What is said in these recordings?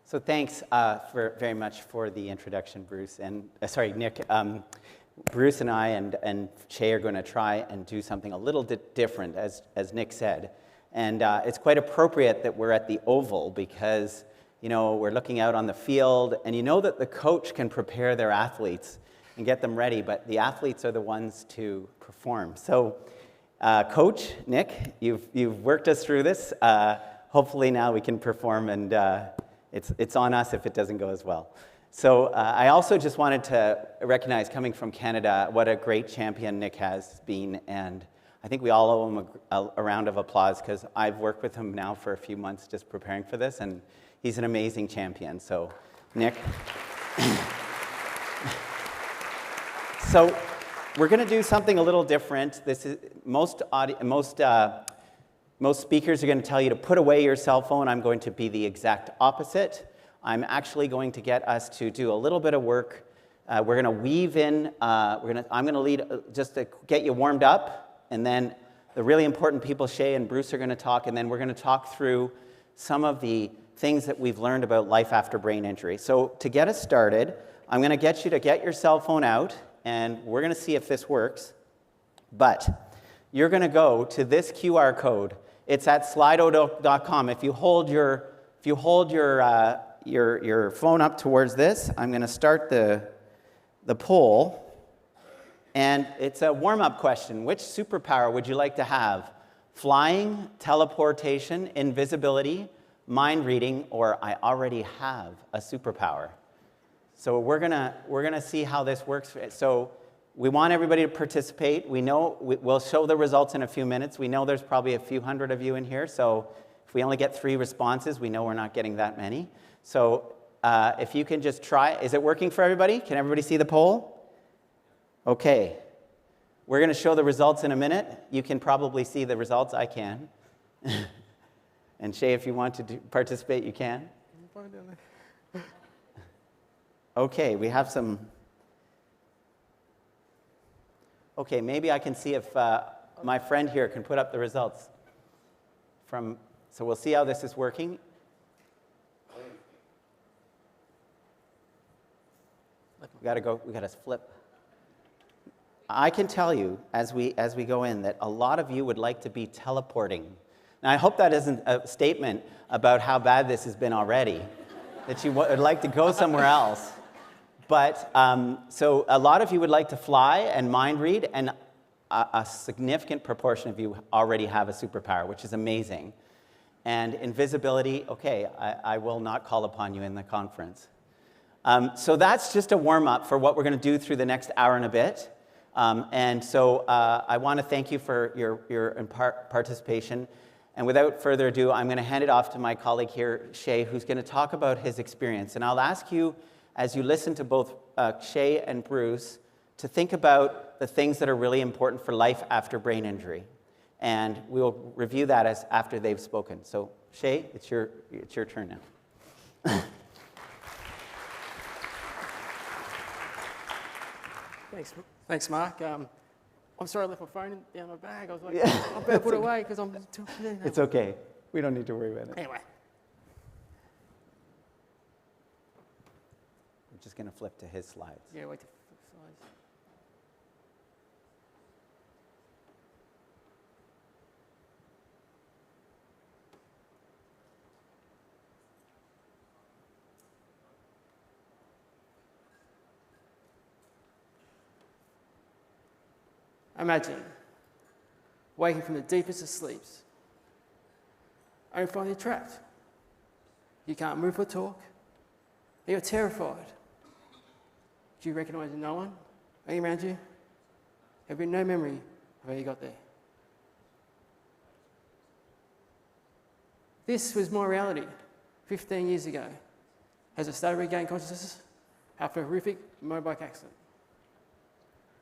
So thanks very much for the introduction, Bruce, and sorry, Nick. Bruce and I and Ché are going to try and do something a little bit different, as Nick said. And it's quite appropriate that we're at the Oval because, you know, we're looking out on the field, and you know that the coach can prepare their athletes and get them ready, but the athletes are the ones to perform. So, Coach Nick, you've worked us through this. Hopefully now we can perform, and it's on us if it doesn't go as well. So I also just wanted to recognize, coming from Canada, what a great champion Nick has been, and I think we all owe him a round of applause because I've worked with him now for a few months just preparing for this, and he's an amazing champion. So, Nick. So we're going to do something a little different. This is most speakers are going to tell you to put away your cell phone. I'm going to be the exact opposite. I'm actually going to get us to do a little bit of work. We're going to weave in. I'm going to lead just to get you warmed up, and then the really important people, Ché and Bruce, are going to talk, and then we're going to talk through some of the things that we've learned about life after brain injury. So to get us started, I'm going to get you to get your cell phone out, and we're going to see if this works. But you're going to go to this QR code. It's at slido.com. If you hold your phone up towards this, I'm going to start the poll. And it's a warm-up question. Which superpower would you like to have? Flying, teleportation, invisibility, mind reading, or I already have a superpower? So we're gonna see how this works. So we want everybody to participate. We know we'll show the results in a few minutes. We know there's probably a few hundred of you in here. So if we only get 3 responses, we know we're not getting that many. So if you can just try, is it working for everybody? Can everybody see the poll? Okay. We're going to show the results in a minute. You can probably see the results. I can. And Ché, if you want to participate, you can. Okay, we have some. Okay, maybe I can see if my friend here can put up the results. So we'll see how this is working. We got to flip. I can tell you, as we go in, that a lot of you would like to be teleporting. Now, I hope that isn't a statement about how bad this has been already, that you would like to go somewhere else. But, so a lot of you would like to fly and mind read, and a significant proportion of you already have a superpower, which is amazing. And invisibility, okay, I will not call upon you in the conference. So that's just a warm-up for what we're going to do through the next hour and a bit. And so I want to thank you for your participation. And without further ado, I'm going to hand it off to my colleague here, Ché, who's going to talk about his experience. And I'll ask you, as you listen to both Ché and Bruce, to think about the things that are really important for life after brain injury. And we'll review that after they've spoken. So, Ché, it's your turn now. Thanks, Mark. I'm sorry I left my phone down my bag. I was like, I better put it away because I'm too... It's okay. We don't need to worry about it. Anyway. I'm just going to flip to his slides. Yeah, wait to flip slides. Imagine waking from the deepest of sleeps, only finding you're trapped. You can't move or talk. You're terrified. Do you recognise no one around you? Have you no memory of how you got there? This was my reality 15 years ago as I started regaining consciousness after a horrific motorbike accident.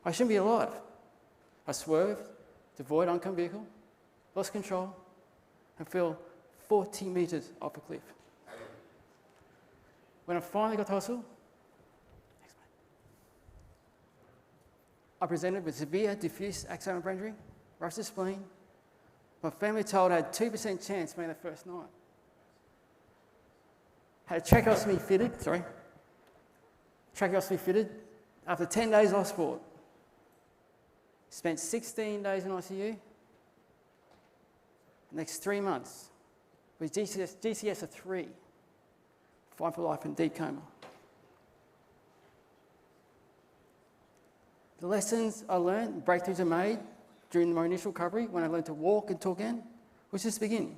I shouldn't be alive. I swerved to avoid oncoming vehicle, lost control, and fell 40 metres off a cliff. When I finally got to hospital, I presented with severe diffuse axonal brain injury, ruptured spleen. My family told I had 2% chance being the first night. Had a tracheostomy fitted after 10 days off sport. Spent 16 days in ICU. The next 3 months with GCS of 3, fight for life in deep coma. The lessons I learned, breakthroughs I made during my initial recovery when I learned to walk and talk again, was just the beginning.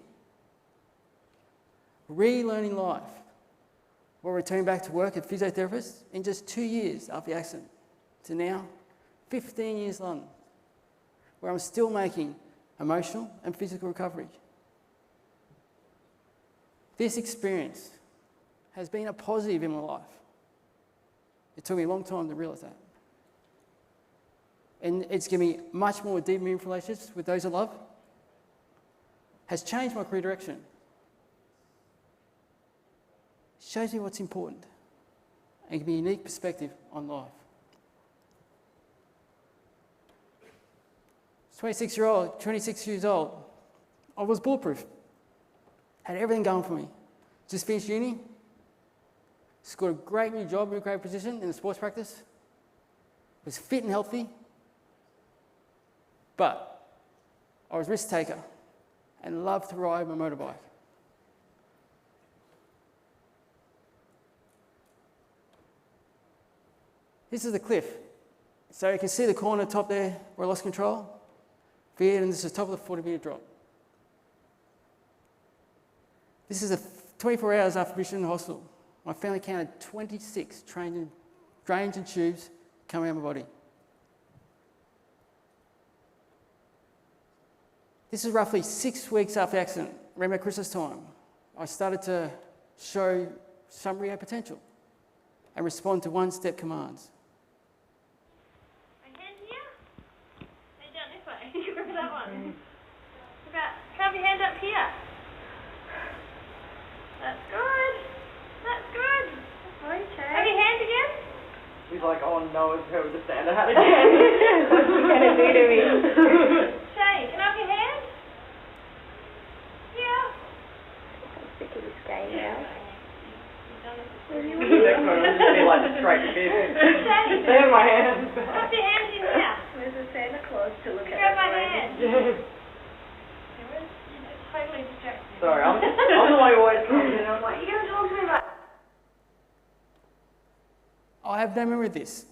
Relearning life while returning back to work as a physiotherapist in just 2 years after the accident to now, 15 years on, where I'm still making emotional and physical recovery. This experience has been a positive in my life. It took me a long time to realise that. And it's given me much more deep, meaningful relationships with those I love. Has changed my career direction. Shows me what's important and gives me a unique perspective on life. 26 years old, I was bulletproof. Had everything going for me. Just finished uni, scored a great new job, a great position in the sports practice, was fit and healthy, but I was a risk taker and loved to ride my motorbike. This is the cliff. So you can see the corner top there where I lost control. Veered, and this is the top of the 40-metre drop. This is 24 hours after admission in the hospital. My family counted 26 drains and tubes coming out of my body. This is roughly 6 weeks after the accident, around about Christmas time. I started to show some rehab potential and respond to one-step commands. Have your hand up here. That's good. That's good. Sorry, Ché. Have your hand again. He's like, oh no, it's her with the stand. I had again. What's she going to do to me? Ché, can I have your hand? Yeah. I'm sick of this game now. Next one, I'm just going to be like a straight kid. Ché, Stay in my hand. put your hand in here. Where's the Santa Claus to look at? Grab my hand. Yeah. You're totally distracted. Sorry, I'm the one who always comes in and I'm like, You're going to talk to me about... I have no memory of this.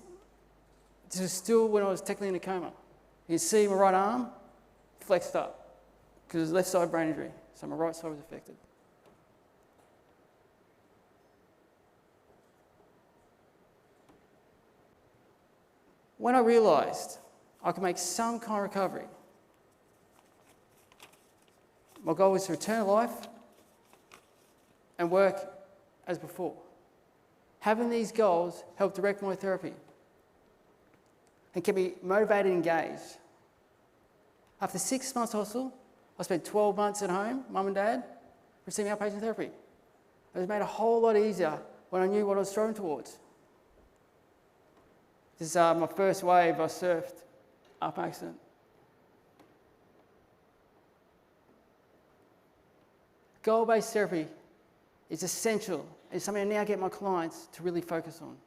This is still when I was technically in a coma. You can see my right arm flexed up because it's left side brain injury, so my right side was affected. When I realised I could make some kind of recovery, my goal was to return to life and work as before. Having these goals helped direct my therapy and kept me motivated and engaged. After 6 months hospital, I spent 12 months at home, mum and dad, receiving outpatient therapy. It was made a whole lot easier when I knew what I was striving towards. This is my first wave I surfed after an accident. Goal-based therapy is essential. It's something I now get my clients to really focus on.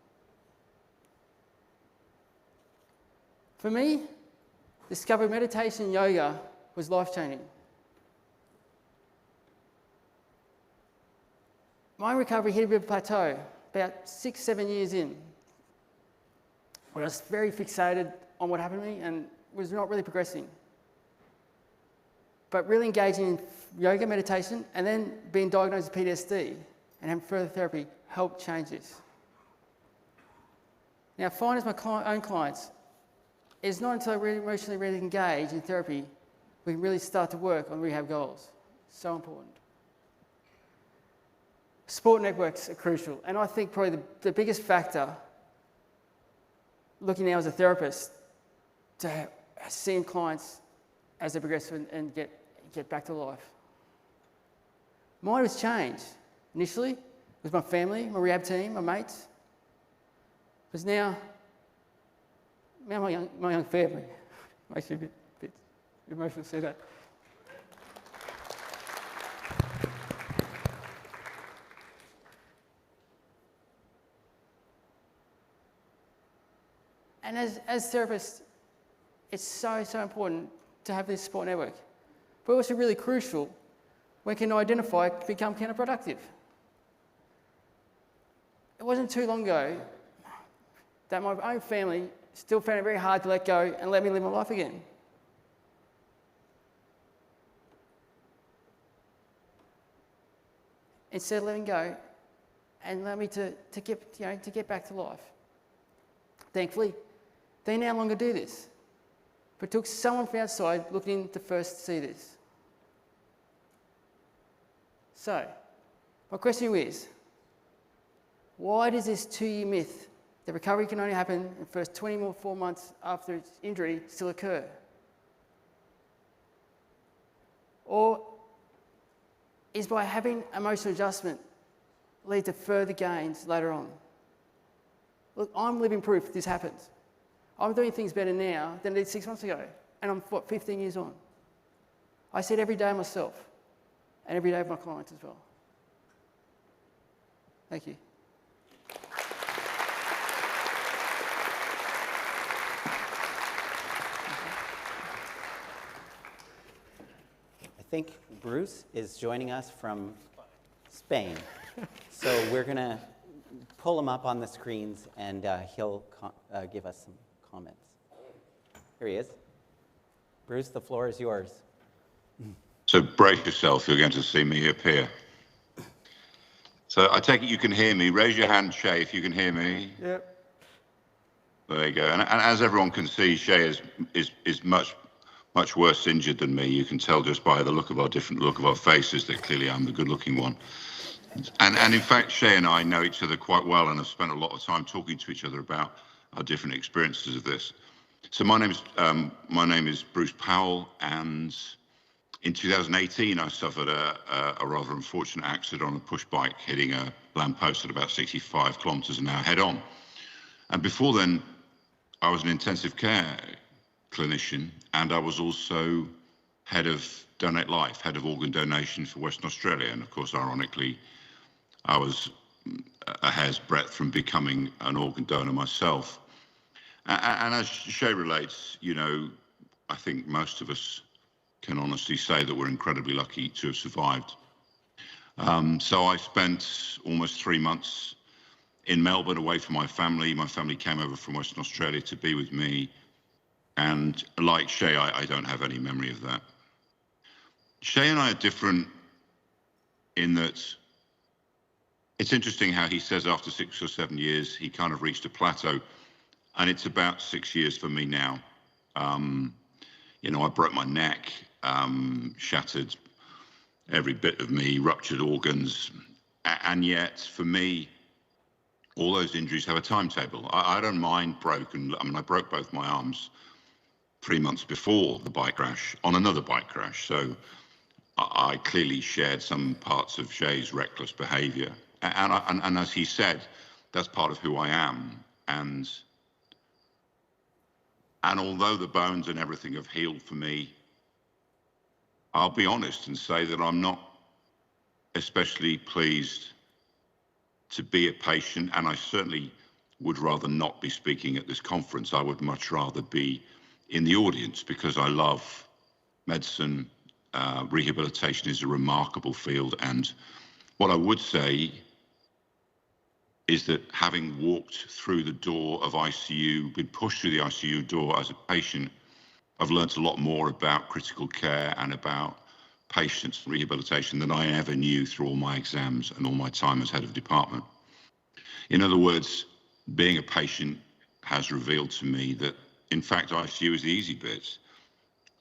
For me, discovering meditation and yoga was life-changing. My recovery hit a bit of a plateau about 6-7 years in, where I was very fixated on what happened to me and was not really progressing. But really engaging in yoga, meditation, and then being diagnosed with PTSD and having further therapy helped change this. Now, fine as my own clients, it's not until I really emotionally ready to engage in therapy we can really start to work on rehab goals. So important. Support networks are crucial, and I think probably the biggest factor, looking now as a therapist, to seeing clients as they progress and get back to life. Mine was changed. Initially, with my family, my rehab team, my mates. Because now my young family. Makes me a bit emotional to see that. And as therapists, it's so important to have this support network. But also really crucial when we can identify become counterproductive. It wasn't too long ago that my own family still found it very hard to let go and let me live my life again. Instead of letting go and allow me to get back to life. Thankfully, they no longer do this. But it took someone from outside looking in to first see this. So, my question is, why does this 2-year myth that recovery can only happen in the first 24 months after injury still occur? Or is by having emotional adjustment lead to further gains later on? Look, I'm living proof this happens. I'm doing things better now than I did 6 months ago, and I'm, 15 years on. I see it every day myself, and every day of my clients as well. Thank you. I think Bruce is joining us from Spain. So we're going to pull him up on the screens, and he'll give us some comments. Here he is. Bruce, the floor is yours. So brace yourself, you're going to see me appear. So I take it you can hear me. Raise your hand, Ché, if you can hear me. Yep. There you go. And as everyone can see, Ché is much worse injured than me. You can tell just by the look of our faces that clearly I'm the good-looking one. And in fact, Ché and I know each other quite well and have spent a lot of time talking to each other about our different experiences of this. So my name is Bruce Powell, and in 2018 I suffered a rather unfortunate accident on a push bike, hitting a lamppost at about 65 kilometers an hour head on. And before then, I was an intensive care clinician, and I was also head of Donate Life, head of organ donation for Western Australia. And of course, ironically, I was a hair's breadth from becoming an organ donor myself. And as Ché relates, you know, I think most of us can honestly say that we're incredibly lucky to have survived. So I spent almost 3 months in Melbourne away from my family. My family came over from Western Australia to be with me. And like Ché, I don't have any memory of that. Ché and I are different in that it's interesting how he says after 6 or 7 years, he kind of reached a plateau. And it's about 6 years for me now. You know, I broke my neck, shattered every bit of me, ruptured organs. And yet, for me, all those injuries have a timetable. I don't mind broken. I mean, I broke both my arms 3 months before the bike crash on another bike crash. So I clearly shared some parts of Ché's reckless behavior. And as he said, that's part of who I am. And although the bones and everything have healed for me, I'll be honest and say that I'm not especially pleased to be a patient, and I certainly would rather not be speaking at this conference. I would much rather be in the audience because I love medicine. Rehabilitation is a remarkable field, and what I would say is that having walked through the door of ICU, been pushed through the ICU door as a patient, I've learnt a lot more about critical care and about patients and rehabilitation than I ever knew through all my exams and all my time as head of department. In other words, being a patient has revealed to me that, in fact, ICU is the easy bit.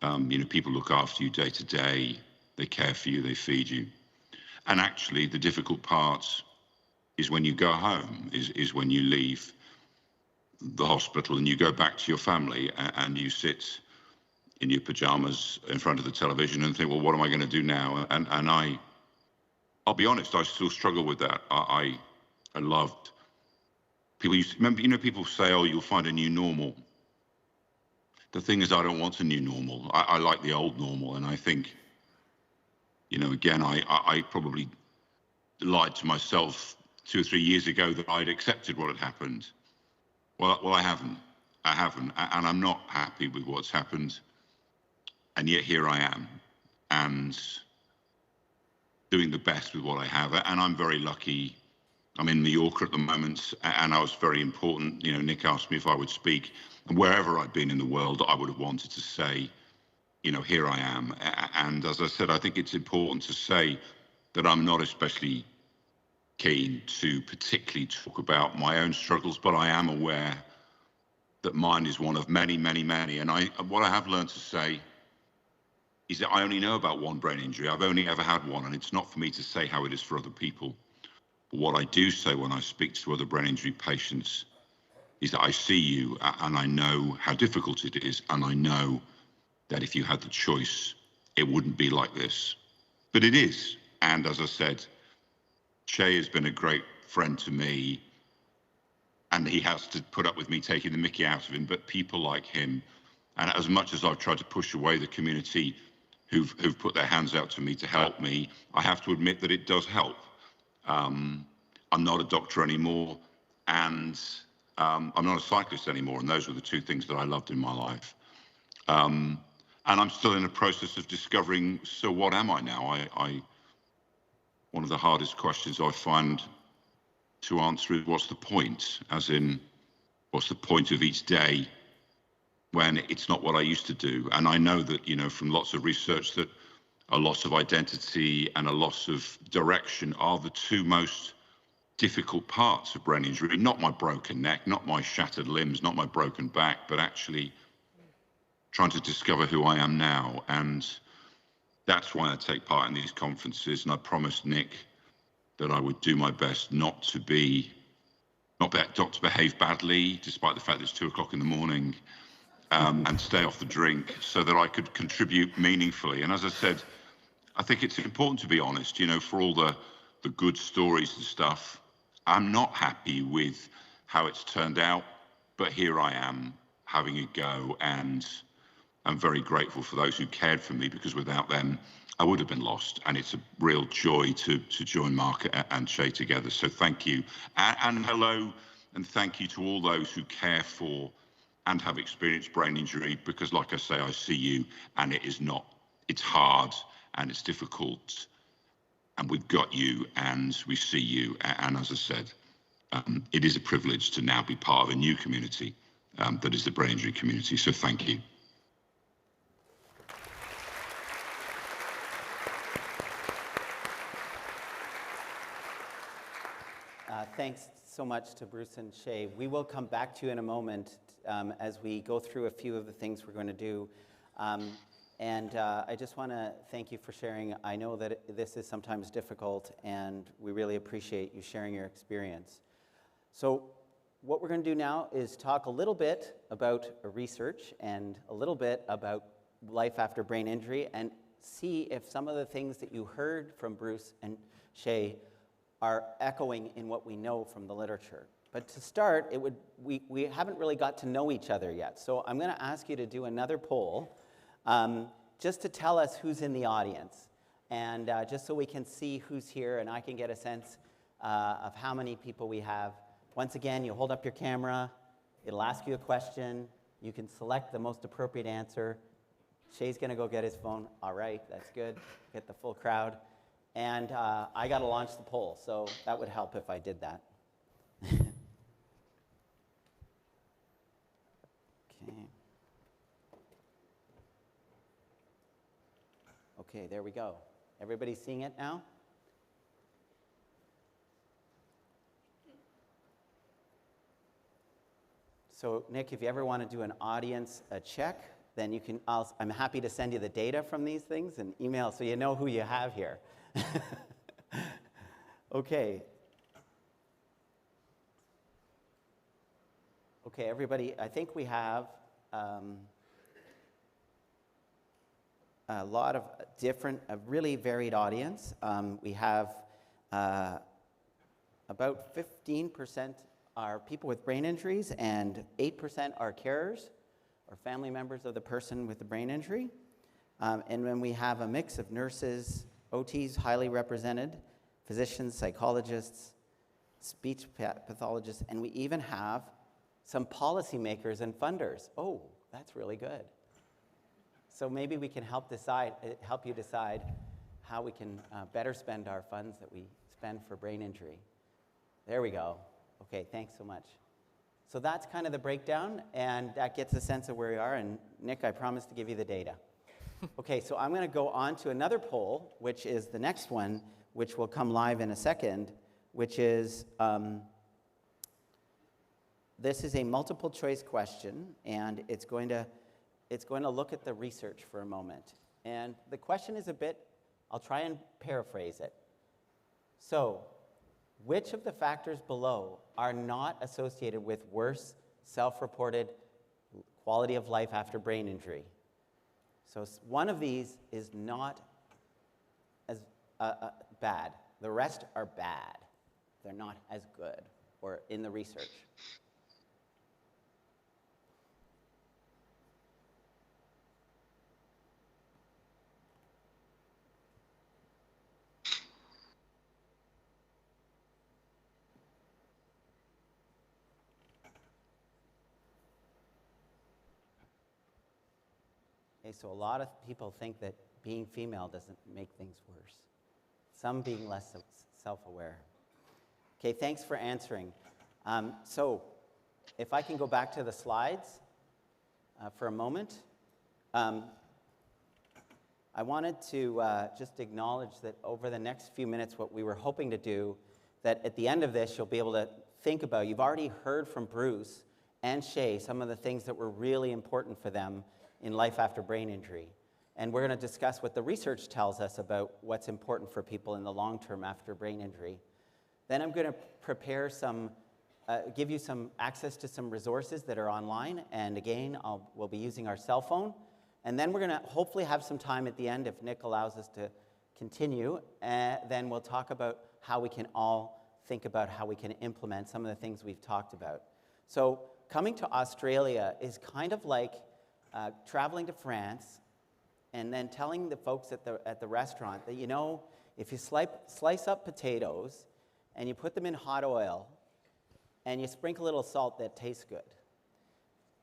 You know, people look after you day to day, they care for you, they feed you. And actually, the difficult part is when you go home, is when you leave the hospital and you go back to your family and you sit in your pajamas in front of the television and think, well, what am I going to do now? And I'll be honest, I still struggle with that. I loved, people used to, remember, you know, people say, oh, you'll find a new normal. The thing is, I don't want a new normal. I like the old normal. And I think, you know, again, I probably lied to myself 2 or 3 years ago that I'd accepted what had happened. Well, I haven't. I haven't, and I'm not happy with what's happened. And yet here I am, and doing the best with what I have. And I'm very lucky. I'm in Mallorca at the moment, and I was very important. You know, Nick asked me if I would speak, and wherever I'd been in the world, I would have wanted to say, you know, here I am. And as I said, I think it's important to say that I'm not especially keen to particularly talk about my own struggles, but I am aware that mine is one of many, many, many. And what I have learned to say is that I only know about one brain injury. I've only ever had one, and it's not for me to say how it is for other people. But what I do say when I speak to other brain injury patients is that I see you, and I know how difficult it is, and I know that if you had the choice, it wouldn't be like this. But it is. And as I said, Ché has been a great friend to me, and he has to put up with me taking the mickey out of him. But people like him, and as much as I've tried to push away the community who've put their hands out to me to help me, I have to admit that it does help. I'm not a doctor anymore, and I'm not a cyclist anymore, and those were the two things that I loved in my life. And I'm still in the process of discovering, so what am I now? One of the hardest questions I find to answer is, what's the point? As in, what's the point of each day when it's not what I used to do? And I know that, you know, from lots of research, that a loss of identity and a loss of direction are the two most difficult parts of brain injury. Not my broken neck, not my shattered limbs, not my broken back, but actually trying to discover who I am now. And that's why I take part in these conferences. And I promised Nick that I would do my best not to behave badly, despite the fact that it's 2 o'clock in the morning, and stay off the drink, so that I could contribute meaningfully. And as I said, I think it's important to be honest. You know, for all the good stories and stuff, I'm not happy with how it's turned out, but here I am having a go, and I'm very grateful for those who cared for me, because without them, I would have been lost. And it's a real joy to join Mark and Ché together. So thank you. And hello, and thank you to all those who care for and have experienced brain injury, because like I say, I see you, and it's hard and it's difficult, and we've got you and we see you. And as I said, it is a privilege to now be part of a new community that is the brain injury community. So thank you. Thanks so much to Bruce and Ché. We will come back to you in a moment as we go through a few of the things we're going to do. I just want to thank you for sharing. I know that this is sometimes difficult, and we really appreciate you sharing your experience. So what we're going to do now is talk a little bit about research and a little bit about life after brain injury, and see if some of the things that you heard from Bruce and Ché are echoing in what we know from the literature. But to start, we haven't really got to know each other yet. So I'm going to ask you to do another poll, just to tell us who's in the audience, and just so we can see who's here, and I can get a sense of how many people we have. Once again, you hold up your camera, it'll ask you a question, you can select the most appropriate answer. Shay's going to go get his phone. All right, that's good. Get the full crowd. And I got to launch the poll, so that would help if I did that. Okay. Okay, there we go. Everybody seeing it now? So, Nick, if you ever want to do an audience check, then you can. I'm happy to send you the data from these things and email, so you know who you have here. Okay. Okay, everybody, I think we have a lot of different, a really varied audience. We have about 15% are people with brain injuries, and 8% are carers or family members of the person with the brain injury. And then we have a mix of nurses, OTs, highly represented, physicians, psychologists, speech pathologists, and we even have some policymakers and funders. Oh, that's really good. So maybe we can help you decide how we can better spend our funds that we spend for brain injury. There we go. Okay, thanks so much. So that's kind of the breakdown, and that gets a sense of where we are. And Nick, I promise to give you the data. Okay, so I'm going to go on to another poll, which is the next one, which will come live in a second, which is, this is a multiple choice question, and it's going to look at the research for a moment. And the question is a bit, I'll try and paraphrase it. So, which of the factors below are not associated with worse self-reported quality of life after brain injury? So one of these is not as bad. The rest are bad. They're not as good, or in the research. Okay, so a lot of people think that being female doesn't make things worse. Some being less self-aware. Okay, thanks for answering. So if I can go back to the slides for a moment. I wanted to just acknowledge that over the next few minutes, what we were hoping to do, that at the end of this, you'll be able to think about, you've already heard from Bruce and Ché some of the things that were really important for them in life after brain injury. And we're going to discuss what the research tells us about what's important for people in the long term after brain injury. Then I'm going to prepare give you some access to some resources that are online. And again, we'll be using our cell phone. And then we're going to hopefully have some time at the end, if Nick allows us to continue. Then we'll talk about how we can all think about how we can implement some of the things we've talked about. So coming to Australia is kind of like traveling to France and then telling the folks at the restaurant that, you know, if you slice up potatoes and you put them in hot oil and you sprinkle a little salt, that tastes good.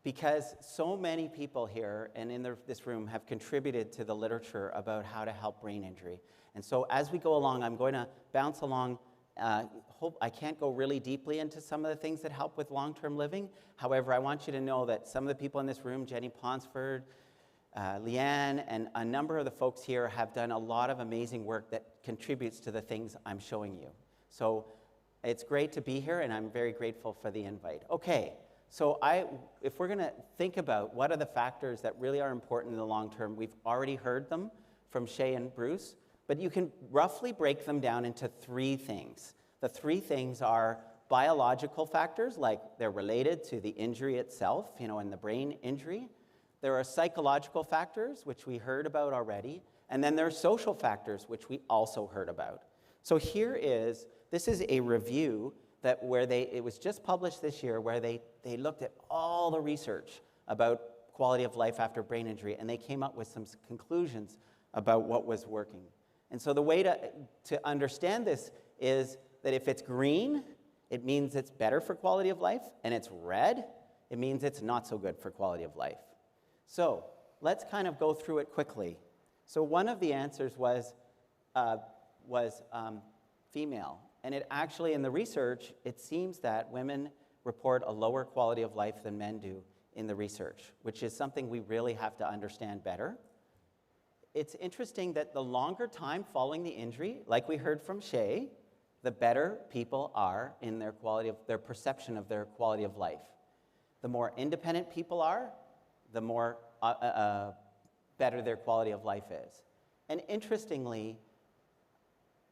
Because so many people here and in this room have contributed to the literature about how to help brain injury. And so as we go along, I'm going to bounce along. I can't go really deeply into some of the things that help with long-term living. However, I want you to know that some of the people in this room, Jenny Ponsford, Leanne, and a number of the folks here have done a lot of amazing work that contributes to the things I'm showing you. So it's great to be here, and I'm very grateful for the invite. Okay, so if we're going to think about what are the factors that really are important in the long term, we've already heard them from Ché and Bruce. But you can roughly break them down into three things. The three things are biological factors, like they're related to the injury itself, you know, and the brain injury. There are psychological factors, which we heard about already. And then there are social factors, which we also heard about. So this is a review it was just published this year, where they looked at all the research about quality of life after brain injury, and they came up with some conclusions about what was working. And so the way to understand this is that if it's green, it means it's better for quality of life, and it's red, it means it's not so good for quality of life. So let's kind of go through it quickly. So one of the answers was female. And it actually, in the research, it seems that women report a lower quality of life than men do in the research, which is something we really have to understand better. It's interesting that the longer time following the injury, like we heard from Ché, the better people are in their perception of their quality of life. The more independent people are, the more better their quality of life is. And interestingly,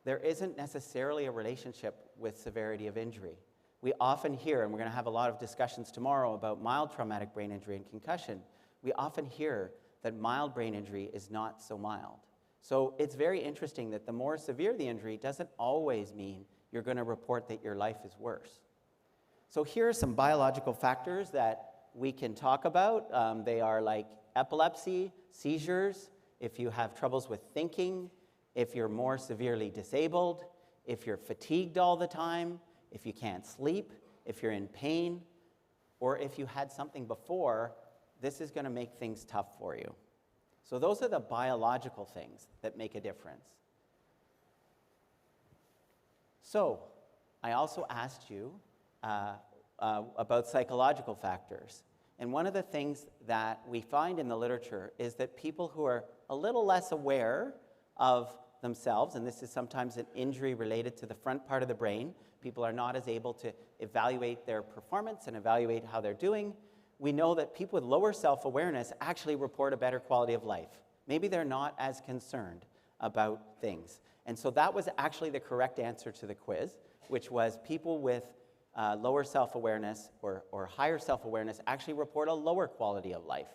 there isn't necessarily a relationship with severity of injury. We often hear, and we're going to have a lot of discussions tomorrow about mild traumatic brain injury and concussion, we often hear that mild brain injury is not so mild. So it's very interesting that the more severe the injury doesn't always mean you're going to report that your life is worse. So here are some biological factors that we can talk about. They are like epilepsy, seizures, if you have troubles with thinking, if you're more severely disabled, if you're fatigued all the time, if you can't sleep, if you're in pain. or if you had something before, this is going to make things tough for you. So those are the biological things that make a difference. So I also asked you about psychological factors. And one of the things that we find in the literature is that people who are a little less aware of themselves, and this is sometimes an injury related to the front part of the brain, people are not as able to evaluate their performance and evaluate how they're doing. We know that people with lower self-awareness actually report a better quality of life. Maybe they're not as concerned about things. And so that was actually the correct answer to the quiz, which was people with lower self-awareness or higher self-awareness actually report a lower quality of life.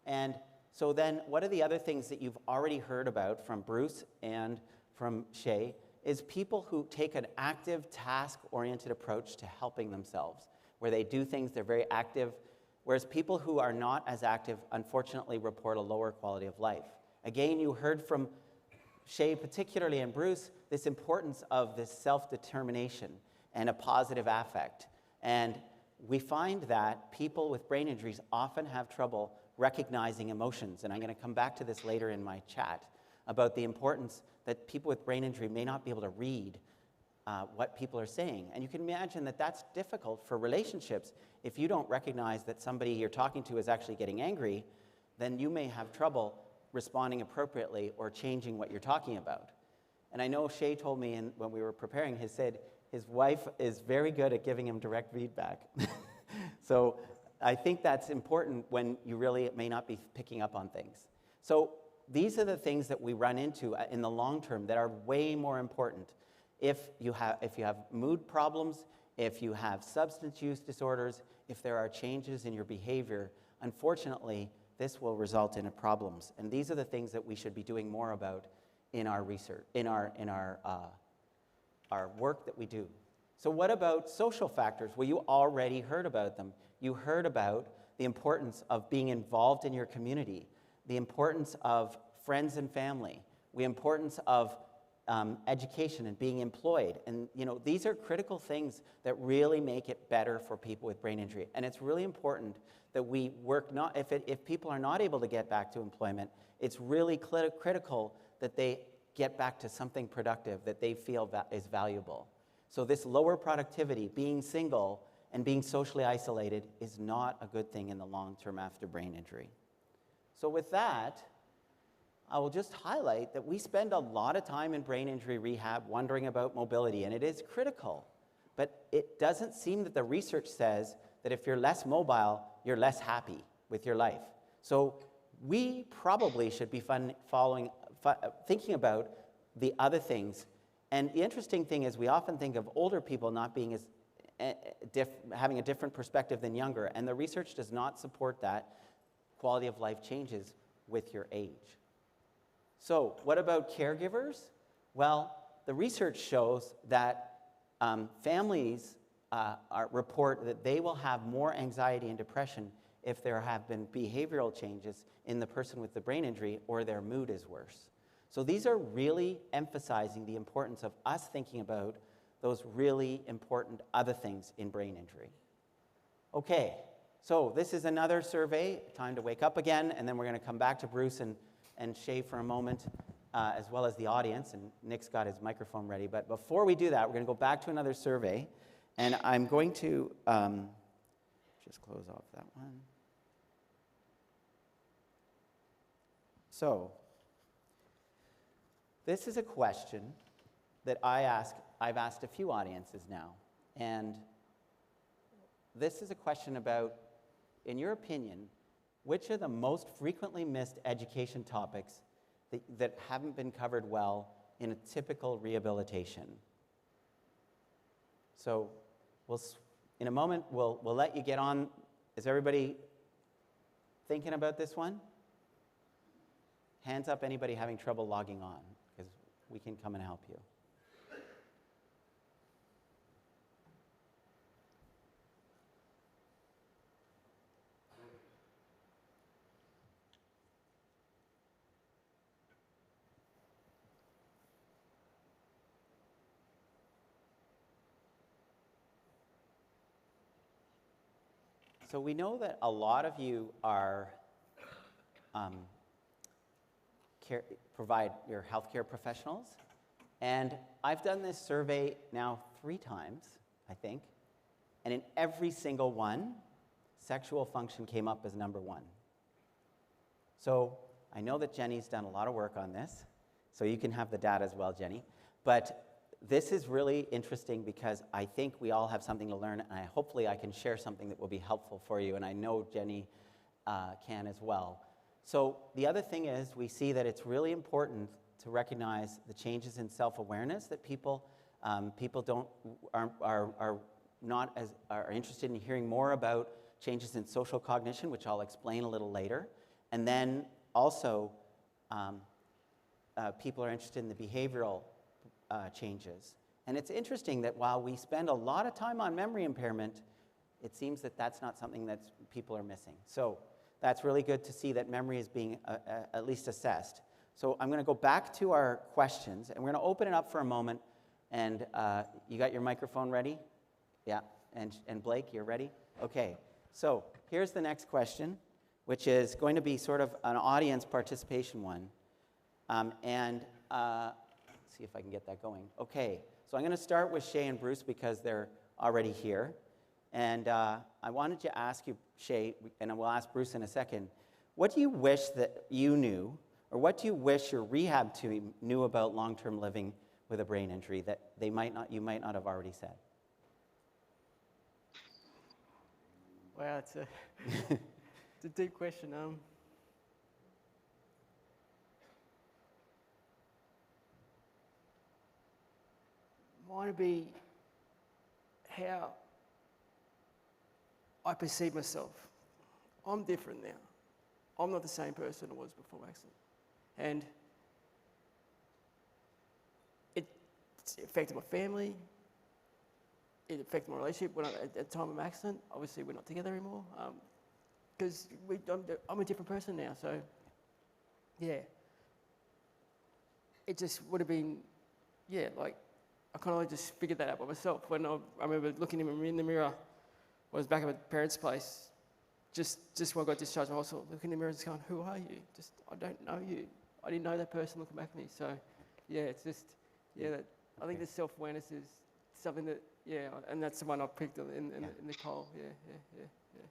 And so then what are the other things that you've already heard about from Bruce and from Ché is people who take an active, task-oriented approach to helping themselves, where they do things, they're very active, whereas people who are not as active, unfortunately, report a lower quality of life. Again, you heard from Ché, particularly, and Bruce, this importance of this self-determination and a positive affect. And we find that people with brain injuries often have trouble recognizing emotions. And I'm going to come back to this later in my chat about the importance that people with brain injury may not be able to read what people are saying. And you can imagine that that's difficult for relationships. If you don't recognize that somebody you're talking to is actually getting angry, then you may have trouble responding appropriately or changing what you're talking about. And I know Ché told me when we were preparing, he said his wife is very good at giving him direct feedback. So I think that's important when you really may not be picking up on things. So these are the things that we run into in the long term that are way more important. If you have mood problems, if you have substance use disorders, if there are changes in your behavior, unfortunately, this will result in problems. And these are the things that we should be doing more about in our research, in our work that we do. So what about social factors? Well, you already heard about them. You heard about the importance of being involved in your community, the importance of friends and family, the importance of education and being employed. And these are critical things that really make it better for people with brain injury. And it's really important that we work, if people are not able to get back to employment, it's really critical that they get back to something productive that they feel is valuable. So this lower productivity, being single and being socially isolated is not a good thing in the long term after brain injury. So with that, I will just highlight that we spend a lot of time in brain injury rehab wondering about mobility, and it is critical. But it doesn't seem that the research says that if you're less mobile, you're less happy with your life. So we probably should be thinking about the other things. And the interesting thing is we often think of older people not being as having a different perspective than younger, and the research does not support that quality of life changes with your age. So what about caregivers? Well, the research shows that families report that they will have more anxiety and depression if there have been behavioral changes in the person with the brain injury or their mood is worse. So these are really emphasizing the importance of us thinking about those really important other things in brain injury. Okay, so this is another survey, time to wake up again, and then we're going to come back to Bruce and Ché for a moment, as well as the audience, and Nick's got his microphone ready. But before we do that, we're going to go back to another survey, and I'm going to just close off that one. So this is a question that I've asked a few audiences now, and this is a question about, in your opinion, which are the most frequently missed education topics that haven't been covered well in a typical rehabilitation? So in a moment, we'll let you get on. Is everybody thinking about this one? Hands up, anybody having trouble logging on, because we can come and help you. So we know that a lot of you are provide your healthcare professionals, and I've done this survey now 3 times, I think, and in every single one, sexual function came up as number 1. So I know that Jenny's done a lot of work on this, so you can have the data as well, Jenny. But this is really interesting because I think we all have something to learn, and hopefully I can share something that will be helpful for you, and I know Jenny can as well. So the other thing is we see that it's really important to recognize the changes in self-awareness that people are interested in hearing more about changes in social cognition, which I'll explain a little later, and then also people are interested in the behavioral changes. And it's interesting that while we spend a lot of time on memory impairment, it seems that that's not something that people are missing. So that's really good to see that memory is being at least assessed. So I'm going to go back to our questions, and we're going to open it up for a moment. And you got your microphone ready? Yeah. And Blake, you're ready? Okay. So here's the next question, which is going to be sort of an audience participation one. See if I can get that going. Okay, so I'm going to start with Ché and Bruce because they're already here. And I wanted to ask you, Ché, and we'll ask Bruce in a second, what do you wish that you knew, or what do you wish your rehab team knew about long-term living with a brain injury that you might not have already said? Wow, it's a deep question. Mine would be how I perceive myself. I'm different now. I'm not the same person I was before accident. And it affected my family. It affected my relationship when at the time of my accident. Obviously, we're not together anymore because I'm a different person now. So, yeah, it just would have been, like I kind of like just figured that out by myself. When I remember looking in the mirror, I was back at my parents' place, just when I got discharged from hospital, looking in the mirror and just going, "Who are you?" Just I don't know you. I didn't know that person looking back at me. So, yeah, it's just I think the self-awareness is something that. Yeah, and that's the one I picked in Nicole. Yeah.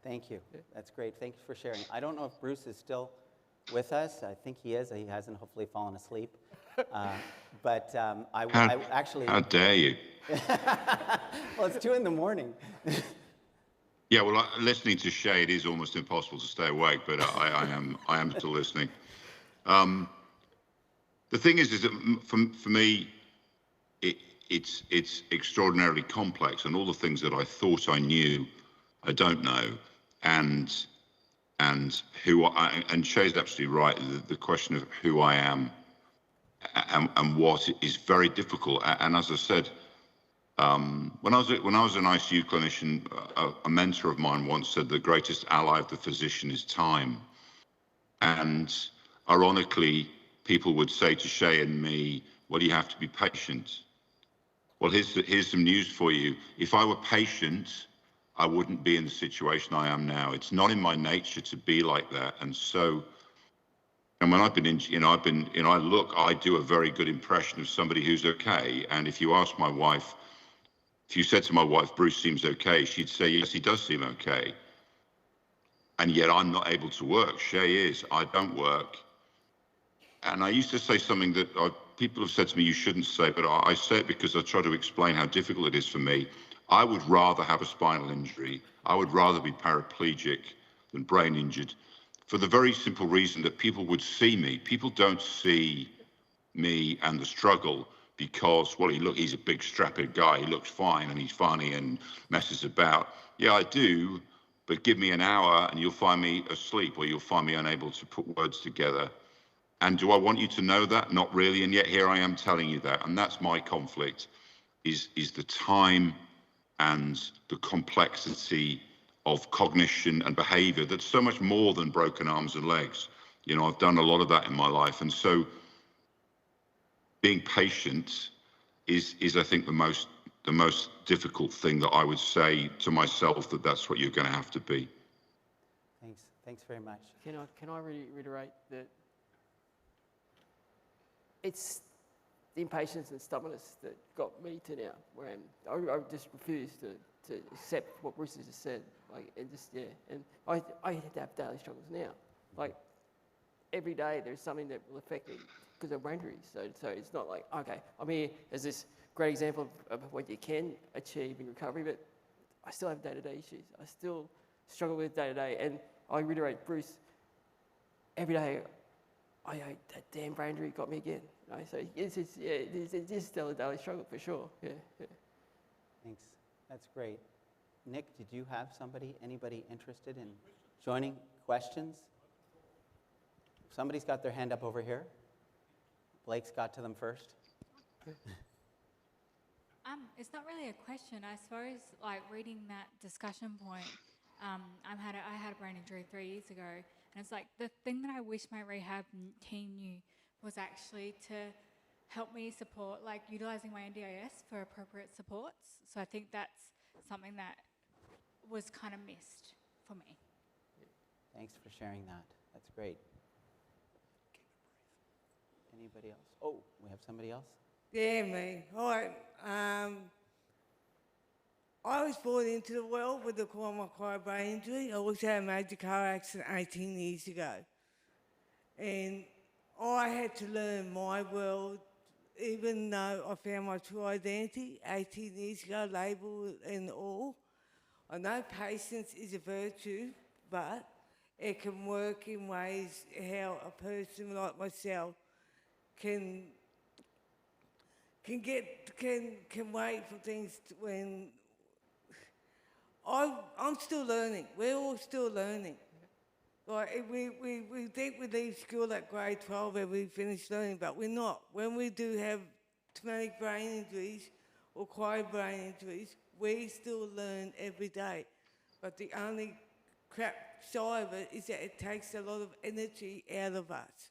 Thank you. Yeah. That's great. Thank you for sharing. I don't know if Bruce is still with us. I think he is. He hasn't hopefully fallen asleep. But I actually... How dare you? Well, it's 2 in. Yeah, well, listening to Ché, it is almost impossible to stay awake, but I am still listening. The thing is that for me, it's extraordinarily complex, and all the things that I thought I knew, I don't know, and Ché's absolutely right. The question of who I am and what is very difficult. And as I said, when I was an ICU clinician, a mentor of mine once said the greatest ally of the physician is time. And ironically, people would say to Ché and me, "Well, you have to be patient." Well, here's some news for you. If I were patient, I wouldn't be in the situation I am now. It's not in my nature to be like that. And so, and when I've been in, I do a very good impression of somebody who's okay. And if you ask my wife, if you said to my wife, "Bruce seems okay," she'd say, "Yes, he does seem okay." And yet I'm not able to work. Ché is. I don't work. And I used to say something that people have said to me you shouldn't say, but I say it because I try to explain how difficult it is for me. I would rather have a spinal injury. I would rather be paraplegic than brain injured, for the very simple reason that people would see me. People don't see me and the struggle because, well, he's a big strappy guy. He looks fine and he's funny and messes about. Yeah, I do, but give me an hour and you'll find me asleep, or you'll find me unable to put words together. And do I want you to know that? Not really. And yet here I am telling you that. And that's my conflict, is the time and the complexity of cognition and behavior that's so much more than broken arms and legs. I've done a lot of that in my life. And so being patient is I think the most difficult thing that I would say to myself, that's what you're going to have to be. Thanks very much. Can I reiterate that it's the impatience and stubbornness that got me to now where I am. I just refuse to accept what Bruce has just said. Like, and just, yeah. And I have to have daily struggles now. Like, every day there's something that will affect me because of brain injuries. So it's not like, okay, I'm here as this great example of what you can achieve in recovery, but I still have day-to-day issues. I still struggle with day-to-day. And I reiterate, Bruce, every day, that damn brain injury got me again. You know? So it's still a daily struggle for sure. Yeah. Thanks. That's great. Nick, did you have anybody interested in joining? Questions? Somebody's got their hand up over here. Blake's got to them first. It's not really a question. As far as like reading that discussion point, I had a brain injury 3 years ago, and it's like the thing that I wish my rehab team knew was actually to help me support, like utilising my NDIS for appropriate supports. So I think that's something that was kind of missed for me. Thanks for sharing that. That's great. Anybody else? Oh, we have somebody else? Yeah, me. All right. I was born into the world with a acquired brain injury. I also had a major car accident 18 years ago. And I had to learn my world, even though I found my true identity 18 years ago, label and all. I know patience is a virtue, but it can work in ways how a person like myself can wait for things when I'm still learning. We're all still learning. Like we think we leave school at grade 12 and we finish learning, but we're not. When we do have traumatic brain injuries or acquired brain injuries, we still learn every day. But the only crap side of it is that it takes a lot of energy out of us.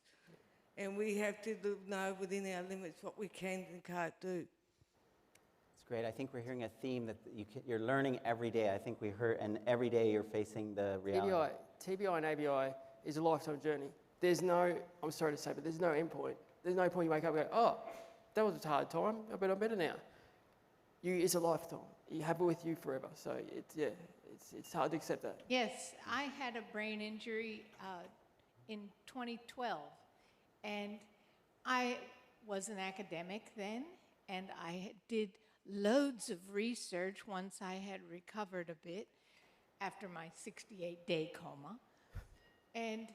And we have to know within our limits what we can and can't do. It's great. I think we're hearing a theme that you're learning every day. I think we heard, and every day you're facing the reality. TBI and ABI is a lifetime journey. There's no, I'm sorry to say, but there's no end point. There's no point you wake up and go, oh, that was a hard time, but I'm better now. It's a lifetime. You have it with you forever. So it's hard to accept that. Yes, I had a brain injury in 2012, and I was an academic then, and I did loads of research once I had recovered a bit after my 68-day coma. And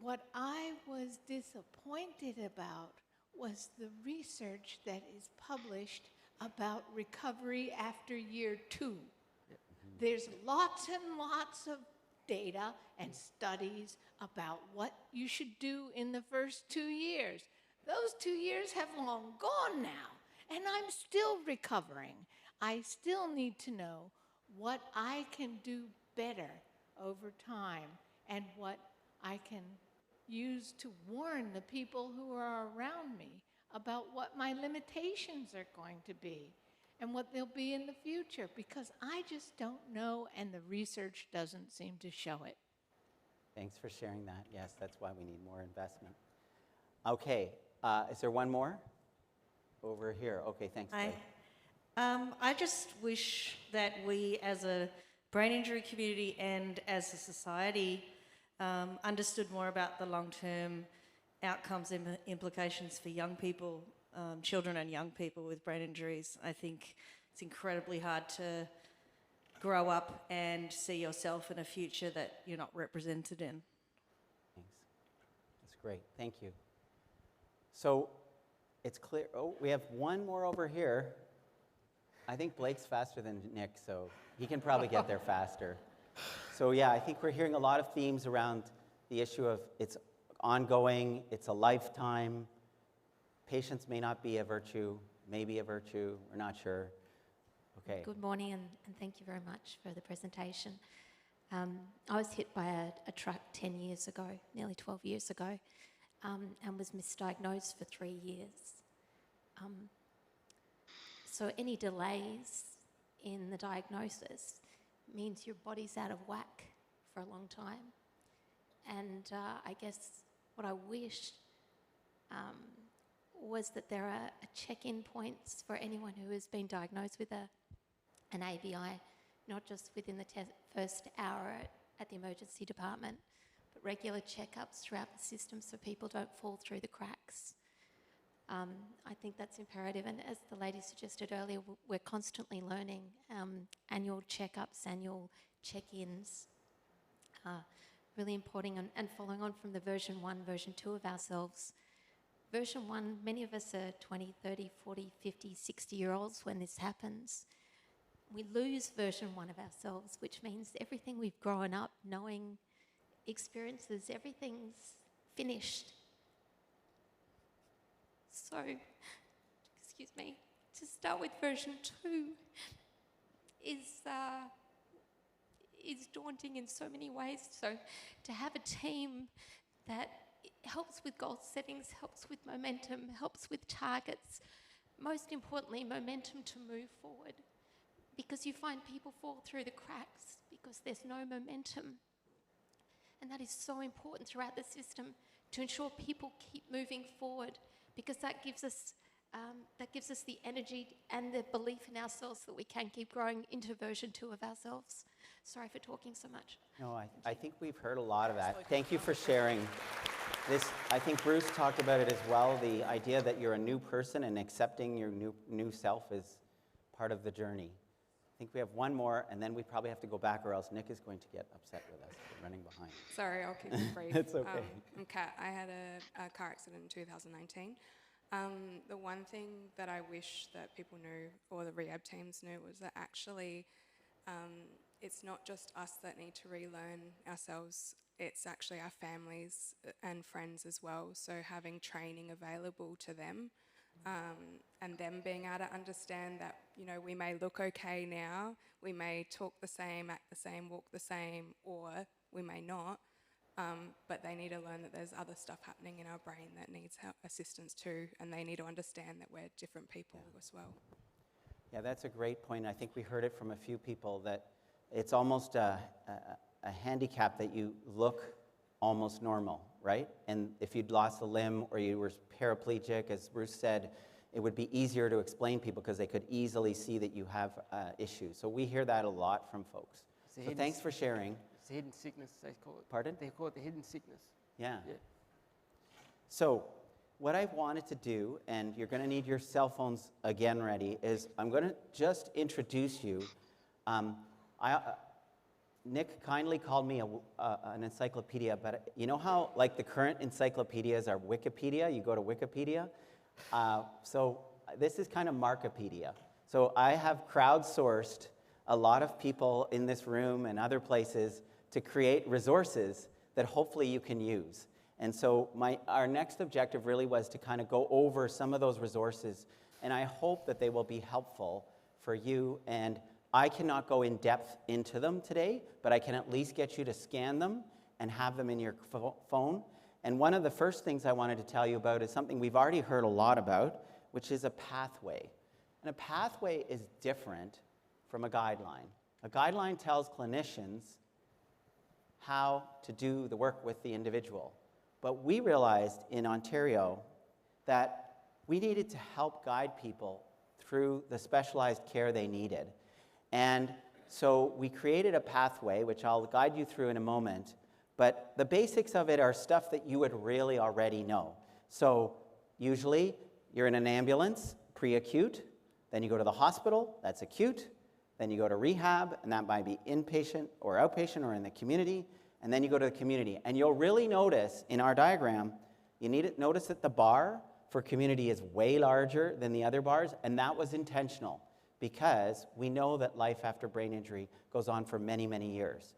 what I was disappointed about was the research that is published about recovery after year 2. There's lots and lots of data and studies about what you should do in the first 2 years. Those 2 years have long gone now, and I'm still recovering. I still need to know what I can do better over time and what I can use to warn the people who are around me about what my limitations are going to be and what they'll be in the future, because I just don't know, and the research doesn't seem to show it. Thanks for sharing that. Yes, that's why we need more investment. Okay, is there one more? Over here. Okay, thanks, Blake. I just wish that we as a brain injury community and as a society understood more about the long-term outcomes and implications for young people, children and young people with brain injuries. I think it's incredibly hard to grow up and see yourself in a future that you're not represented in. Thanks. That's great. Thank you. So it's clear. Oh, we have one more over here. I think Blake's faster than Nick, so he can probably get there faster. So yeah, I think we're hearing a lot of themes around the issue of it's ongoing, it's a lifetime. Patience may not be a virtue, may be a virtue, we're not sure. Okay. Good morning, and thank you very much for the presentation. I was hit by a truck 10 years ago, nearly 12 years ago, and was misdiagnosed for 3 years. So any delays in the diagnosis means your body's out of whack for a long time. And I guess what I wish was that there are check-in points for anyone who has been diagnosed with an ABI, not just within the first hour at the emergency department, but regular checkups throughout the system so people don't fall through the cracks. I think that's imperative, and as the lady suggested earlier, we're constantly learning. Annual checkups, annual check-ins are really important, and following on from the version 1, version 2 of ourselves. Version 1, many of us are 20, 30, 40, 50, 60-year-olds when this happens. We lose version 1 of ourselves, which means everything we've grown up knowing, experiences, everything's finished. So, excuse me, to start with version 2 is daunting in so many ways. So to have a team that helps with goal settings, helps with momentum, helps with targets, most importantly, momentum to move forward. Because you find people fall through the cracks because there's no momentum. And that is so important throughout the system to ensure people keep moving forward, because that gives us the energy and the belief in ourselves that we can keep growing into version 2 of ourselves. Sorry for talking so much. No, I think we've heard a lot of that. Thank you for sharing this. I think Bruce talked about it as well, the idea that you're a new person and accepting your new self is part of the journey. I think we have one more, and then we probably have to go back, or else Nick is going to get upset with us. We're running behind. Sorry, I'll keep it brief. It's okay. I'm Kat. I had a car accident in 2019. The one thing that I wish that people knew, or the rehab teams knew, was that actually it's not just us that need to relearn ourselves, it's actually our families and friends as well. So having training available to them, and them being able to understand that, you know, we may look okay now, we may talk the same, act the same, walk the same, or we may not, but they need to learn that there's other stuff happening in our brain that needs assistance too, and they need to understand that we're different people as well. Yeah, that's a great point. I think we heard it from a few people that it's almost a handicap that you look almost normal, right? And if you'd lost a limb or you were paraplegic, as Bruce said, it would be easier to explain people because they could easily see that you have issues. So we hear that a lot from folks. So thanks for sharing. It's the hidden sickness, they call it. Pardon? They call it the hidden sickness. Yeah. So what I wanted to do, and you're going to need your cell phones again ready, is I'm going to just introduce you. Nick kindly called me an encyclopedia, but you know how like the current encyclopedias are Wikipedia? You go to Wikipedia. So this is kind of Markopedia. So I have crowdsourced a lot of people in this room and other places to create resources that hopefully you can use. And so our next objective really was to kind of go over some of those resources, and I hope that they will be helpful for you. And I cannot go in depth into them today, but I can at least get you to scan them and have them in your phone. And one of the first things I wanted to tell you about is something we've already heard a lot about, which is a pathway. And a pathway is different from a guideline. A guideline tells clinicians how to do the work with the individual. But we realized in Ontario that we needed to help guide people through the specialized care they needed. And so we created a pathway, which I'll guide you through in a moment, but the basics of it are stuff that you would really already know. So usually you're in an ambulance, pre-acute, then you go to the hospital, that's acute, then you go to rehab, and that might be inpatient or outpatient or in the community, and then you go to the community. And you'll really notice in our diagram, you need to notice that the bar for community is way larger than the other bars, and that was intentional, because we know that life after brain injury goes on for many, many years.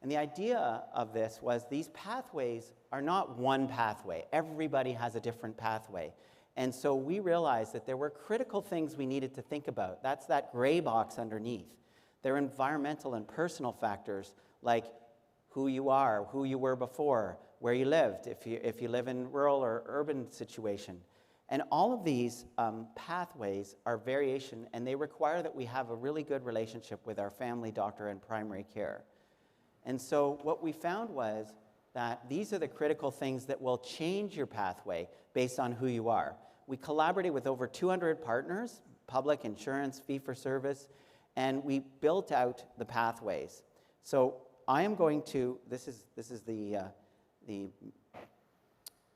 And the idea of this was these pathways are not one pathway. Everybody has a different pathway. And so we realized that there were critical things we needed to think about. That's that gray box underneath. There are environmental and personal factors like who you are, who you were before, where you lived, if you live in rural or urban situation. And all of these pathways are variation, and they require that we have a really good relationship with our family doctor and primary care. And so what we found was that these are the critical things that will change your pathway based on who you are. We collaborated with over 200 partners, public, insurance, fee-for-service, and we built out the pathways. So I am going to, this is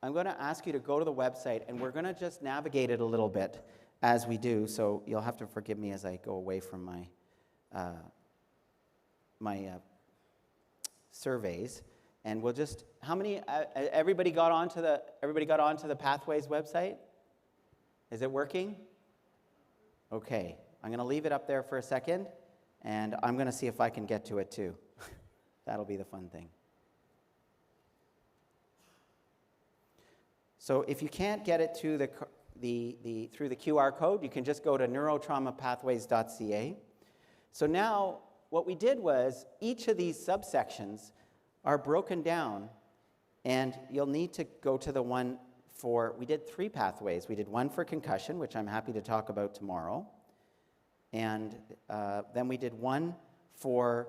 I'm going to ask you to go to the website, and we're going to just navigate it a little bit as we do, so you'll have to forgive me as I go away from my surveys. And we'll just, how many, everybody got onto the Pathways website? Is it working? Okay, I'm going to leave it up there for a second, and I'm going to see if I can get to it too. That'll be the fun thing. So if you can't get it to through the QR code, you can just go to neurotraumapathways.ca. So now what we did was each of these subsections are broken down, and you'll need to go to the one for, we did 3 pathways. We did one for concussion, which I'm happy to talk about tomorrow, and then we did one for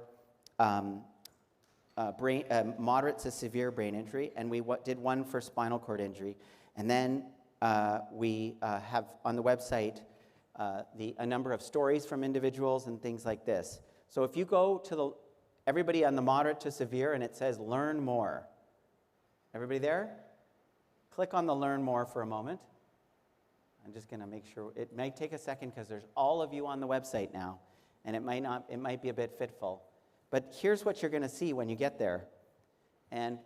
moderate to severe brain injury, and we did one for spinal cord injury, and then we have on the website a number of stories from individuals and things like this. So if you go to everybody on the moderate to severe, and it says learn more. Everybody there? Click on the learn more for a moment. I'm just going to make sure, it might take a second because there's all of you on the website now, and it might be a bit fitful. But here's what you're going to see when you get there. And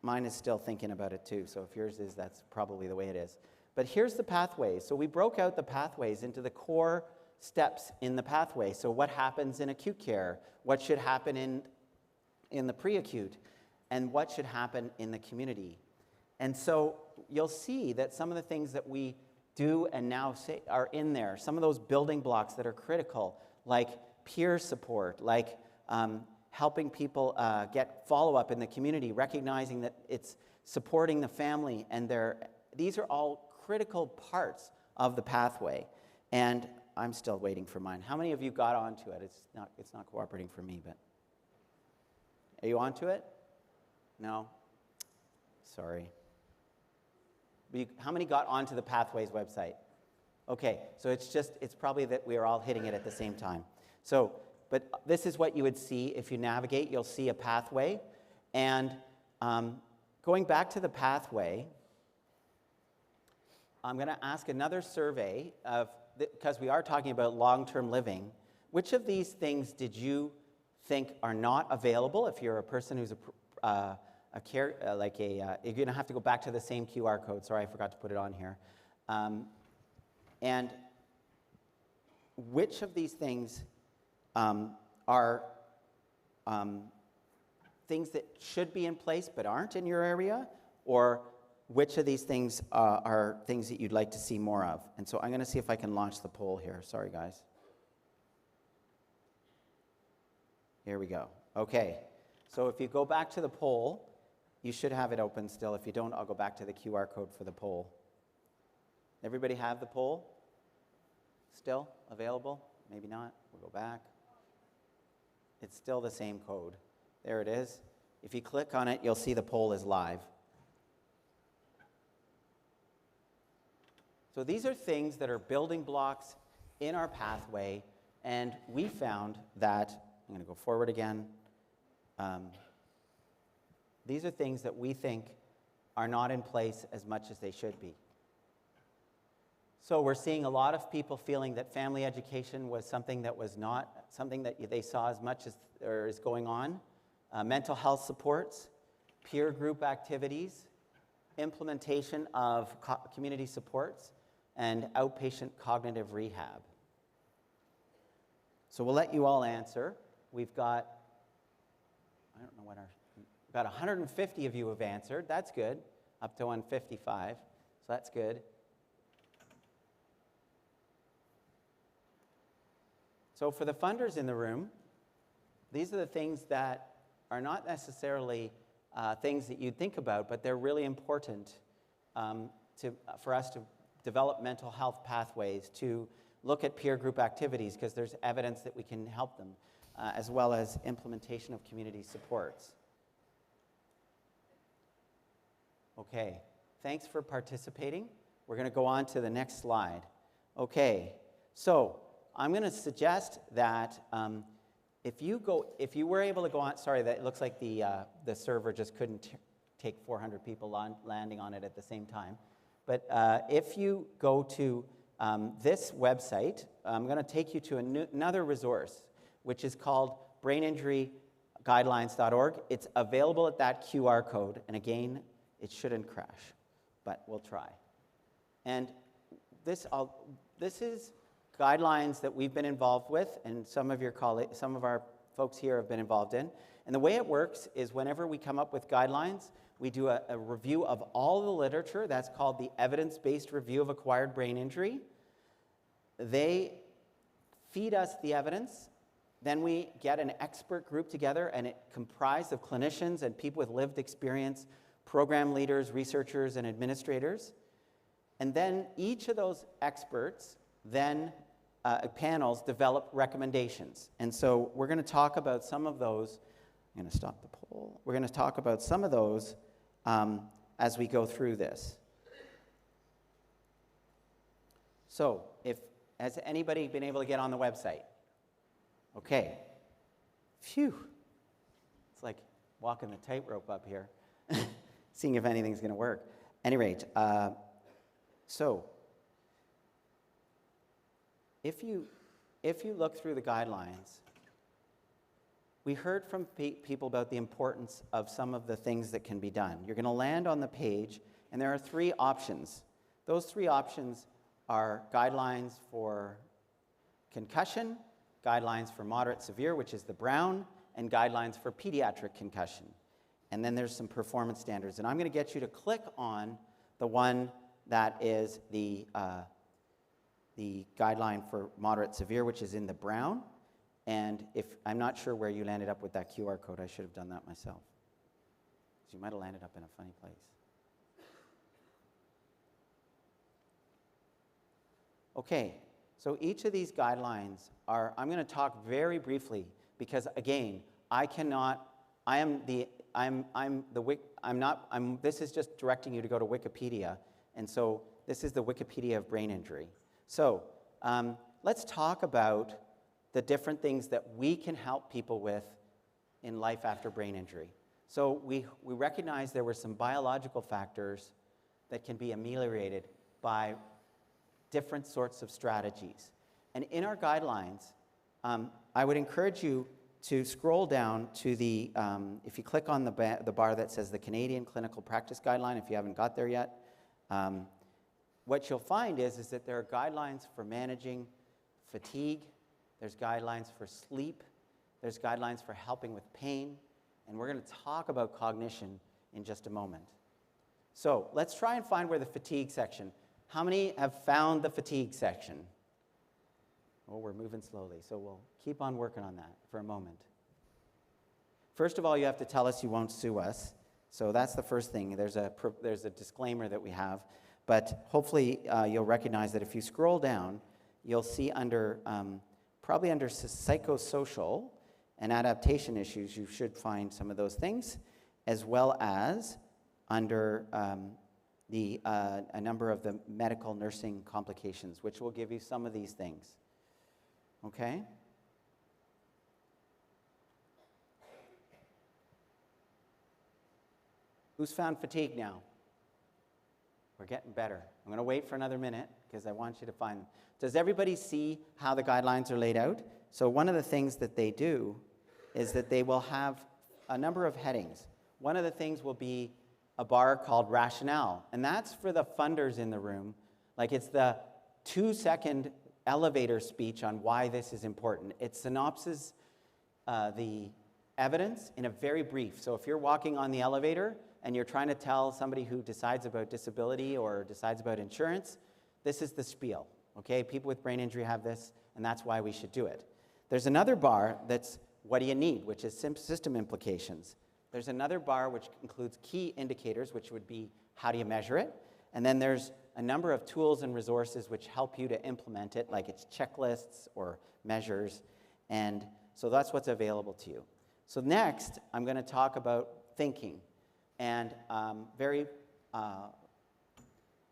mine is still thinking about it too, so if yours is, that's probably the way it is. But here's the pathways. So we broke out the pathways into the core steps in the pathway. So what happens in acute care? What should happen in the pre-acute? And what should happen in the community? And so you'll see that some of the things that we do and now say are in there. Some of those building blocks that are critical, like peer support, like helping people get follow-up in the community, recognizing that it's supporting the family, and these are all critical parts of the pathway. And I'm still waiting for mine. How many of you got onto it? It's not cooperating for me, but are you onto it? No? Sorry. How many got onto the Pathways website? Okay, so it's probably that we are all hitting it at the same time. So, but this is what you would see if you navigate. You'll see a pathway. And going back to the pathway, I'm going to ask another survey because we are talking about long-term living. Which of these things did you think are not available if you're a person who's you're going to have to go back to the same QR code. Sorry, I forgot to put it on here. And which of these things are things that should be in place but aren't in your area, or which of these things are things that you'd like to see more of? And so I'm going to see if I can launch the poll here. Sorry, guys. Here we go. Okay. So if you go back to the poll, you should have it open still. If you don't, I'll go back to the QR code for the poll. Everybody have the poll still available? Maybe not. We'll go back. It's still the same code. There it is. If you click on it, you'll see the poll is live. So these are things that are building blocks in our pathway, and we found that, I'm going to go forward again. These are things that we think are not in place as much as they should be. So we're seeing a lot of people feeling that family education was something that was not something that they saw as much as there is going on. Mental health supports, peer group activities, implementation of community supports, and outpatient cognitive rehab. So we'll let you all answer. We've got, I don't know what about 150 of you have answered. That's good. Up to 155. So that's good. So for the funders in the room, these are the things that are not necessarily things that you'd think about, but they're really important for us to develop mental health pathways, to look at peer group activities, because there's evidence that we can help them, as well as implementation of community supports. Okay, thanks for participating. We're going to go on to the next slide. Okay, so I'm going to suggest that if you were able to go on, sorry, that it looks like the server just couldn't take 400 people landing on it at the same time. But if you go to this website, I'm going to take you to another resource, which is called braininjuryguidelines.org. It's available at that QR code, and again, it shouldn't crash, but we'll try. And this is guidelines that we've been involved with, and some of our folks here have been involved in. And the way it works is whenever we come up with guidelines, we do a review of all the literature. That's called the evidence-based review of acquired brain injury. They feed us the evidence. Then we get an expert group together, and it comprised of clinicians and people with lived experience, program leaders, researchers, and administrators. And then each of those experts then panels develop recommendations. And so we're going to talk about some of those. I'm going to stop the poll. We're going to talk about some of those as we go through this. So has anybody been able to get on the website? Okay. Phew. It's like walking the tightrope up here, seeing if anything's going to work. At any rate, so if you look through the guidelines, we heard from people about the importance of some of the things that can be done. You're going to land on the page, and there are 3 options. Those 3 options are guidelines for concussion, guidelines for moderate severe, which is the brown, and guidelines for pediatric concussion. And then there's some performance standards. And I'm going to get you to click on the one that is the guideline for moderate severe, which is in the brown. And I'm not sure where you landed up with that QR code. I should have done that myself, because you might have landed up in a funny place. Okay, so each of these guidelines I'm going to talk very briefly, because again, this is just directing you to go to Wikipedia, and so this is the Wikipedia of brain injury. So let's talk about the different things that we can help people with in life after brain injury. So we recognize there were some biological factors that can be ameliorated by different sorts of strategies. And in our guidelines, I would encourage you to scroll down to the, if you click on the bar that says the Canadian Clinical Practice Guideline, if you haven't got there yet, what you'll find is that there are guidelines for managing fatigue, there's guidelines for sleep, there's guidelines for helping with pain, and we're going to talk about cognition in just a moment. So let's try and find where the fatigue section. How many have found the fatigue section? Oh, we're moving slowly, so we'll keep on working on that for a moment. First of all, you have to tell us you won't sue us. So that's the first thing. There's a disclaimer that we have. But hopefully you'll recognize that if you scroll down, you'll see probably under psychosocial and adaptation issues, you should find some of those things, as well as under a number of the medical nursing complications, which will give you some of these things. Okay? Who's found fatigue now? We're getting better. I'm going to wait for another minute because I want you to find them. Does everybody see how the guidelines are laid out? So one of the things that they do is that they will have a number of headings. One of the things will be a bar called rationale, and that's for the funders in the room. Like, it's the 2-second elevator speech on why this is important. It synopses the evidence in a very brief. So if you're walking on the elevator and you're trying to tell somebody who decides about disability or decides about insurance, this is the spiel. Okay, people with brain injury have this, and that's why we should do it. There's another bar that's what do you need, which is system implications. There's another bar which includes key indicators, which would be how do you measure it. And then there's a number of tools and resources which help you to implement it, like it's checklists or measures. And so that's what's available to you. So next, I'm going to talk about thinking. And very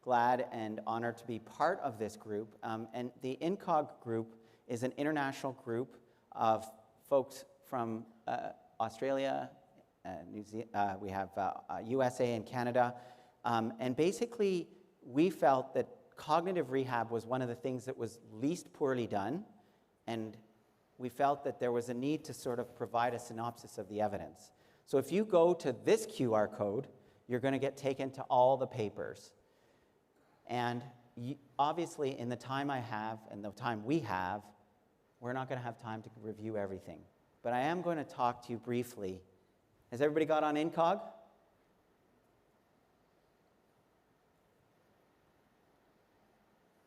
glad and honored to be part of this group. And the INCOG group is an international group of folks from Australia, New Zealand, we have USA and Canada. And basically, we felt that cognitive rehab was one of the things that was least poorly done, and we felt that there was a need to sort of provide a synopsis of the evidence. So if you go to this QR code, you're going to get taken to all the papers. And obviously, in the time I have and the time we have, we're not going to have time to review everything. But I am going to talk to you briefly. Has everybody got on INCOG?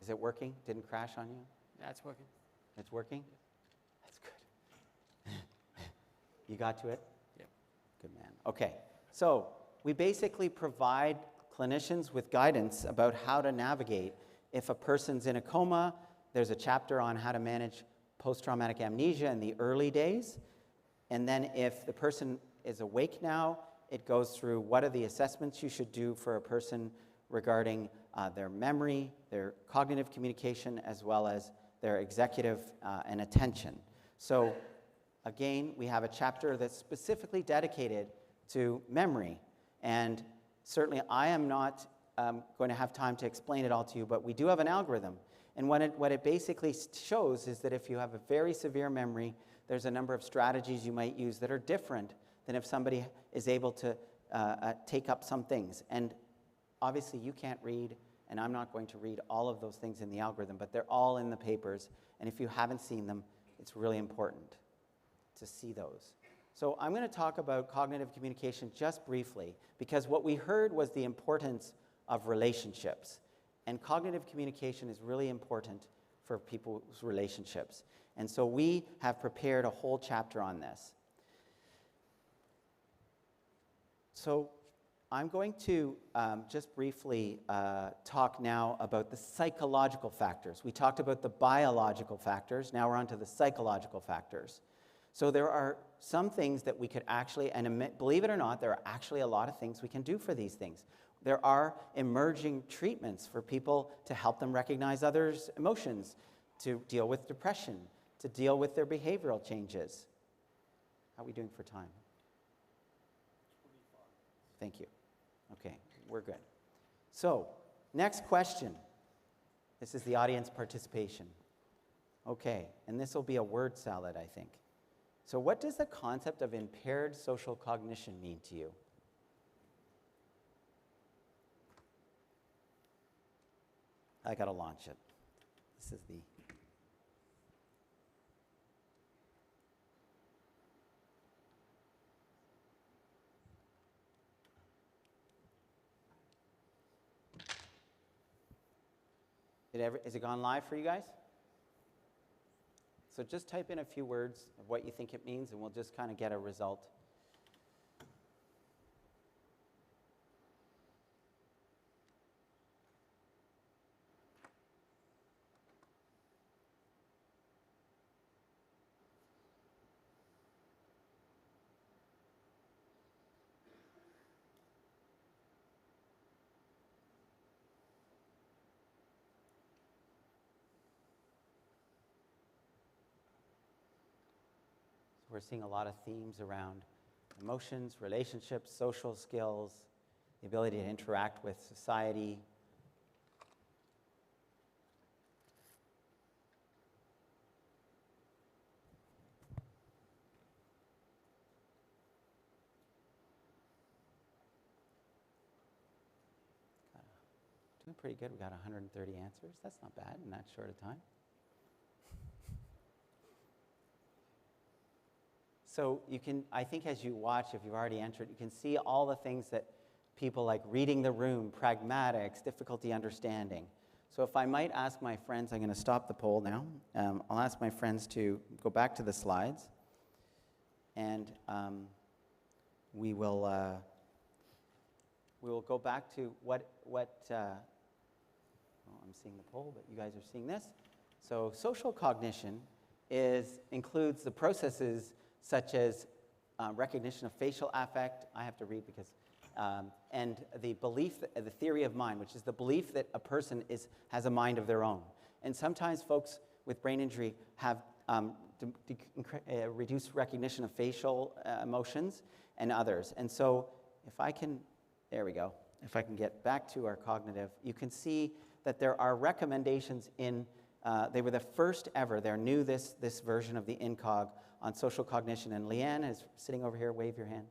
Is it working? Didn't crash on you? Yeah, it's working. It's working? That's good. You got to it? Yep. Good man. Okay, so we basically provide clinicians with guidance about how to navigate. If a person's in a coma, there's a chapter on how to manage post-traumatic amnesia in the early days. And then if the person is awake now, it goes through what are the assessments you should do for a person regarding their memory, their cognitive communication, as well as their executive and attention. So again, we have a chapter that's specifically dedicated to memory. And certainly I am not going to have time to explain it all to you, but we do have an algorithm. And what it basically shows is that if you have a very severe memory, there's a number of strategies you might use that are different than if somebody is able to take up some things. And obviously you can't read, and I'm not going to read all of those things in the algorithm, but they're all in the papers. And if you haven't seen them, it's really important to see those. So I'm going to talk about cognitive communication just briefly, because what we heard was the importance of relationships. And cognitive communication is really important for people's relationships. And so we have prepared a whole chapter on this. So I'm going to just briefly talk now about the psychological factors. We talked about the biological factors. Now we're on to the psychological factors. So there are some things that we could actually, and believe it or not, there are actually a lot of things we can do for these things. There are emerging treatments for people to help them recognize others' emotions, to deal with depression, to deal with their behavioral changes. How are we doing for time? 25. Thank you. Okay, we're good. So, next question. This is the audience participation. Okay, and this will be a word salad, I think. So what does the concept of impaired social cognition mean to you? I got to launch it. This is the... Is it gone live for you guys? So just type in a few words of what you think it means, and we'll just kind of get a result. We're seeing a lot of themes around emotions, relationships, social skills, the ability to interact with society. Doing pretty good. We got 130 answers. That's not bad in that short a time. So you can, I think as you watch, if you've already entered, you can see all the things that people like reading the room, pragmatics, difficulty understanding. So if I might ask my friends, I'm going to stop the poll now. I'll ask my friends to go back to the slides. And we will go back to what well, I'm seeing the poll, but you guys are seeing this. So social cognition includes the processes such as recognition of facial affect. I have to read because and the belief, the theory of mind, which is the belief that a person has a mind of their own. And sometimes folks with brain injury have reduced recognition of facial emotions and others. And so if I can, there we go, if I can get back to our cognitive, you can see that there are recommendations in, they were the first ever, they're new, this version of the INCOG on social cognition. And Leanne is sitting over here, wave your hand.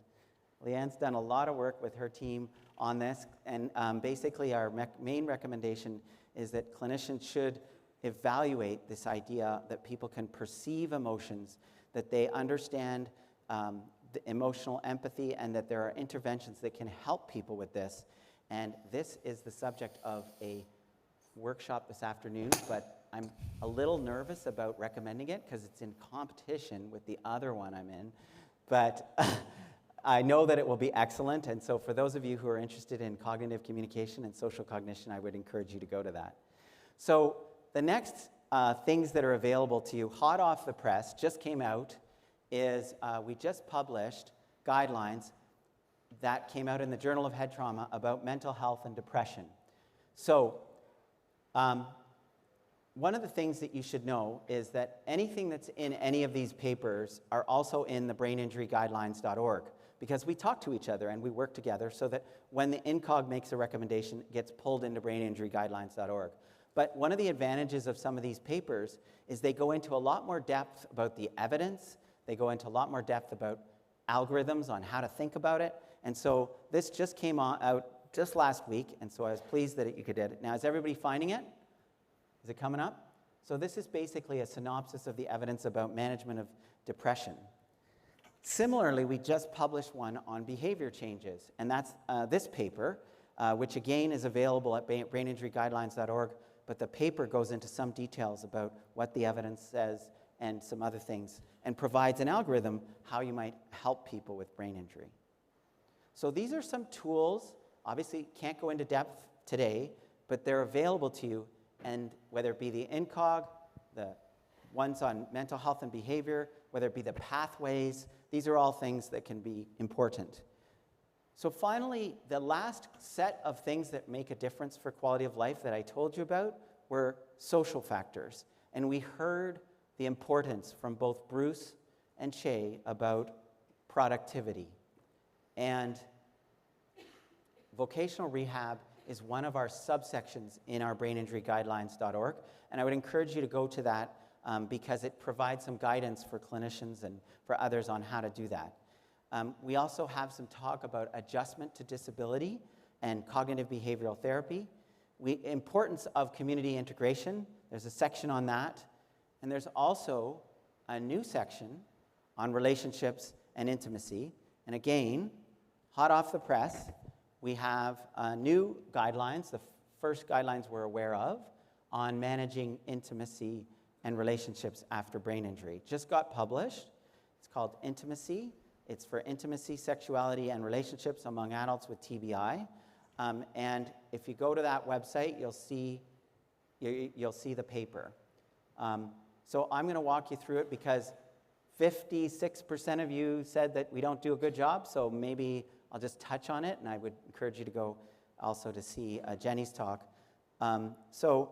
Leanne's done a lot of work with her team on this, and basically our main recommendation is that clinicians should evaluate this idea that people can perceive emotions, that they understand the emotional empathy, and that there are interventions that can help people with this. And this is the subject of a workshop this afternoon, but I'm a little nervous about recommending it because it's in competition with the other one I'm in. But I know that it will be excellent, and so for those of you who are interested in cognitive communication and social cognition, I would encourage you to go to that. So the next things that are available to you, hot off the press, just came out, is we just published guidelines that came out in the Journal of Head Trauma about mental health and depression. So one of the things that you should know is that anything that's in any of these papers are also in the braininjuryguidelines.org, because we talk to each other and we work together so that when the INCOG makes a recommendation, it gets pulled into braininjuryguidelines.org. But one of the advantages of some of these papers is they go into a lot more depth about the evidence. They go into a lot more depth about algorithms on how to think about it. And so this just came out just last week, and so I was pleased that you could get it. Now, is everybody finding it? Is it coming up? So this is basically a synopsis of the evidence about management of depression. Similarly, we just published one on behavior changes, and that's this paper, which again is available at braininjuryguidelines.org, but the paper goes into some details about what the evidence says and some other things, and provides an algorithm how you might help people with brain injury. So these are some tools. Obviously, can't go into depth today, but they're available to you, and whether it be the INCOG, the ones on mental health and behavior, whether it be the pathways, these are all things that can be important. So finally, the last set of things that make a difference for quality of life that I told you about were social factors. And we heard the importance from both Bruce and Ché about productivity. And vocational rehab is one of our subsections in our braininjuryguidelines.org. And I would encourage you to go to that because it provides some guidance for clinicians and for others on how to do that. We also have some talk about adjustment to disability and cognitive behavioral therapy. Importance of community integration, there's a section on that. And there's also a new section on relationships and intimacy. And again, hot off the press, we have new guidelines, the first guidelines we're aware of, on managing intimacy and relationships after brain injury. Just got published. It's called Intimacy. It's for intimacy, sexuality, and relationships among adults with TBI. And if you go to that website, you'll see the paper. So I'm going to walk you through it because 56% of you said that we don't do a good job, so maybe I'll just touch on it, and I would encourage you to go also to see Jenny's talk. So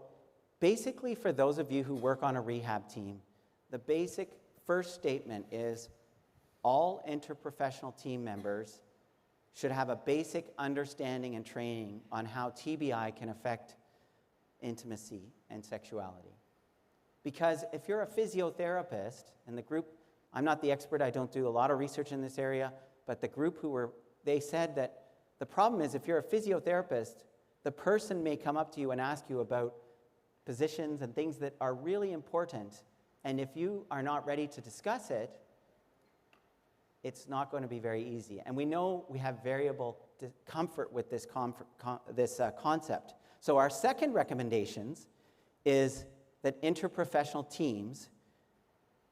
basically, for those of you who work on a rehab team, the basic first statement is all interprofessional team members should have a basic understanding and training on how TBI can affect intimacy and sexuality. Because if you're a physiotherapist, and the group, I'm not the expert, I don't do a lot of research in this area, but the group they said that the problem is if you're a physiotherapist, the person may come up to you and ask you about positions and things that are really important, and if you are not ready to discuss it, it's not going to be very easy. And we know we have variable comfort with this concept. So our second recommendations is that interprofessional teams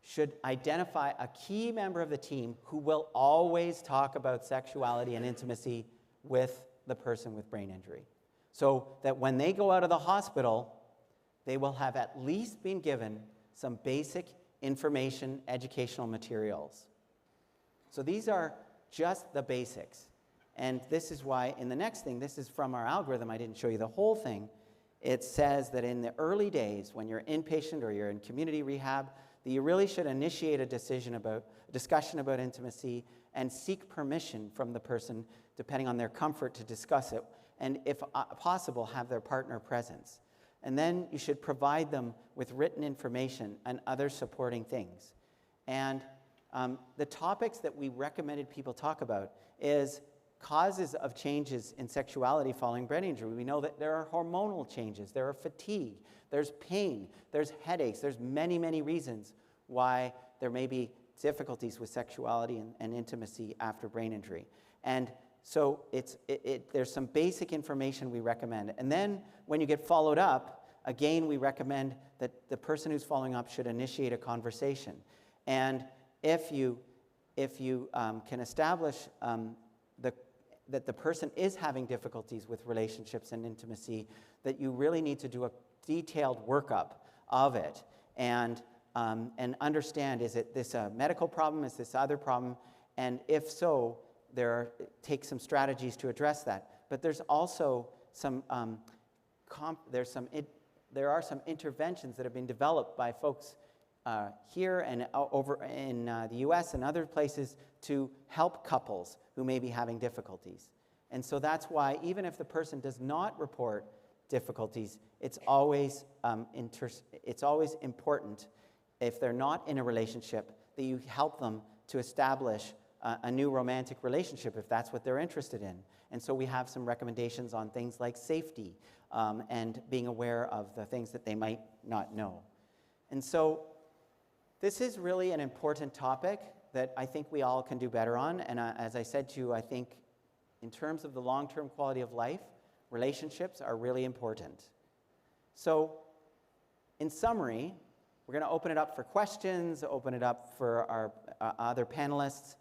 should identify a key member of the team who will always talk about sexuality and intimacy with the person with brain injury. So that when they go out of the hospital, they will have at least been given some basic information, educational materials. So these are just the basics. And this is why in the next thing, this is from our algorithm, I didn't show you the whole thing. It says that in the early days, when you're inpatient or you're in community rehab, that you really should initiate a discussion about intimacy and seek permission from the person, depending on their comfort, to discuss it, and if possible, have their partner present. And then you should provide them with written information and other supporting things. And the topics that we recommended people talk about is causes of changes in sexuality following brain injury. We know that there are hormonal changes, there are fatigue, there's pain, there's headaches, there's many, many reasons why there may be difficulties with sexuality and intimacy after brain injury. And so there's some basic information we recommend. And then when you get followed up, again, we recommend that the person who's following up should initiate a conversation. And if you can establish that the person is having difficulties with relationships and intimacy, that you really need to do a detailed workup of it and understand, is it this a medical problem, is this other problem, and if so, take some strategies to address that. But there's also some there are some interventions that have been developed by folks here and over in the US and other places to help couples who may be having difficulties. And so that's why even if the person does not report difficulties, it's always important, if they're not in a relationship, that you help them to establish a new romantic relationship if that's what they're interested in. And so we have some recommendations on things like safety and being aware of the things that they might not know. And so this is really an important topic that I think we all can do better on. And as I said to you, I think in terms of the long-term quality of life, relationships are really important. So in summary, we're going to open it up for questions, open it up for our other panelists.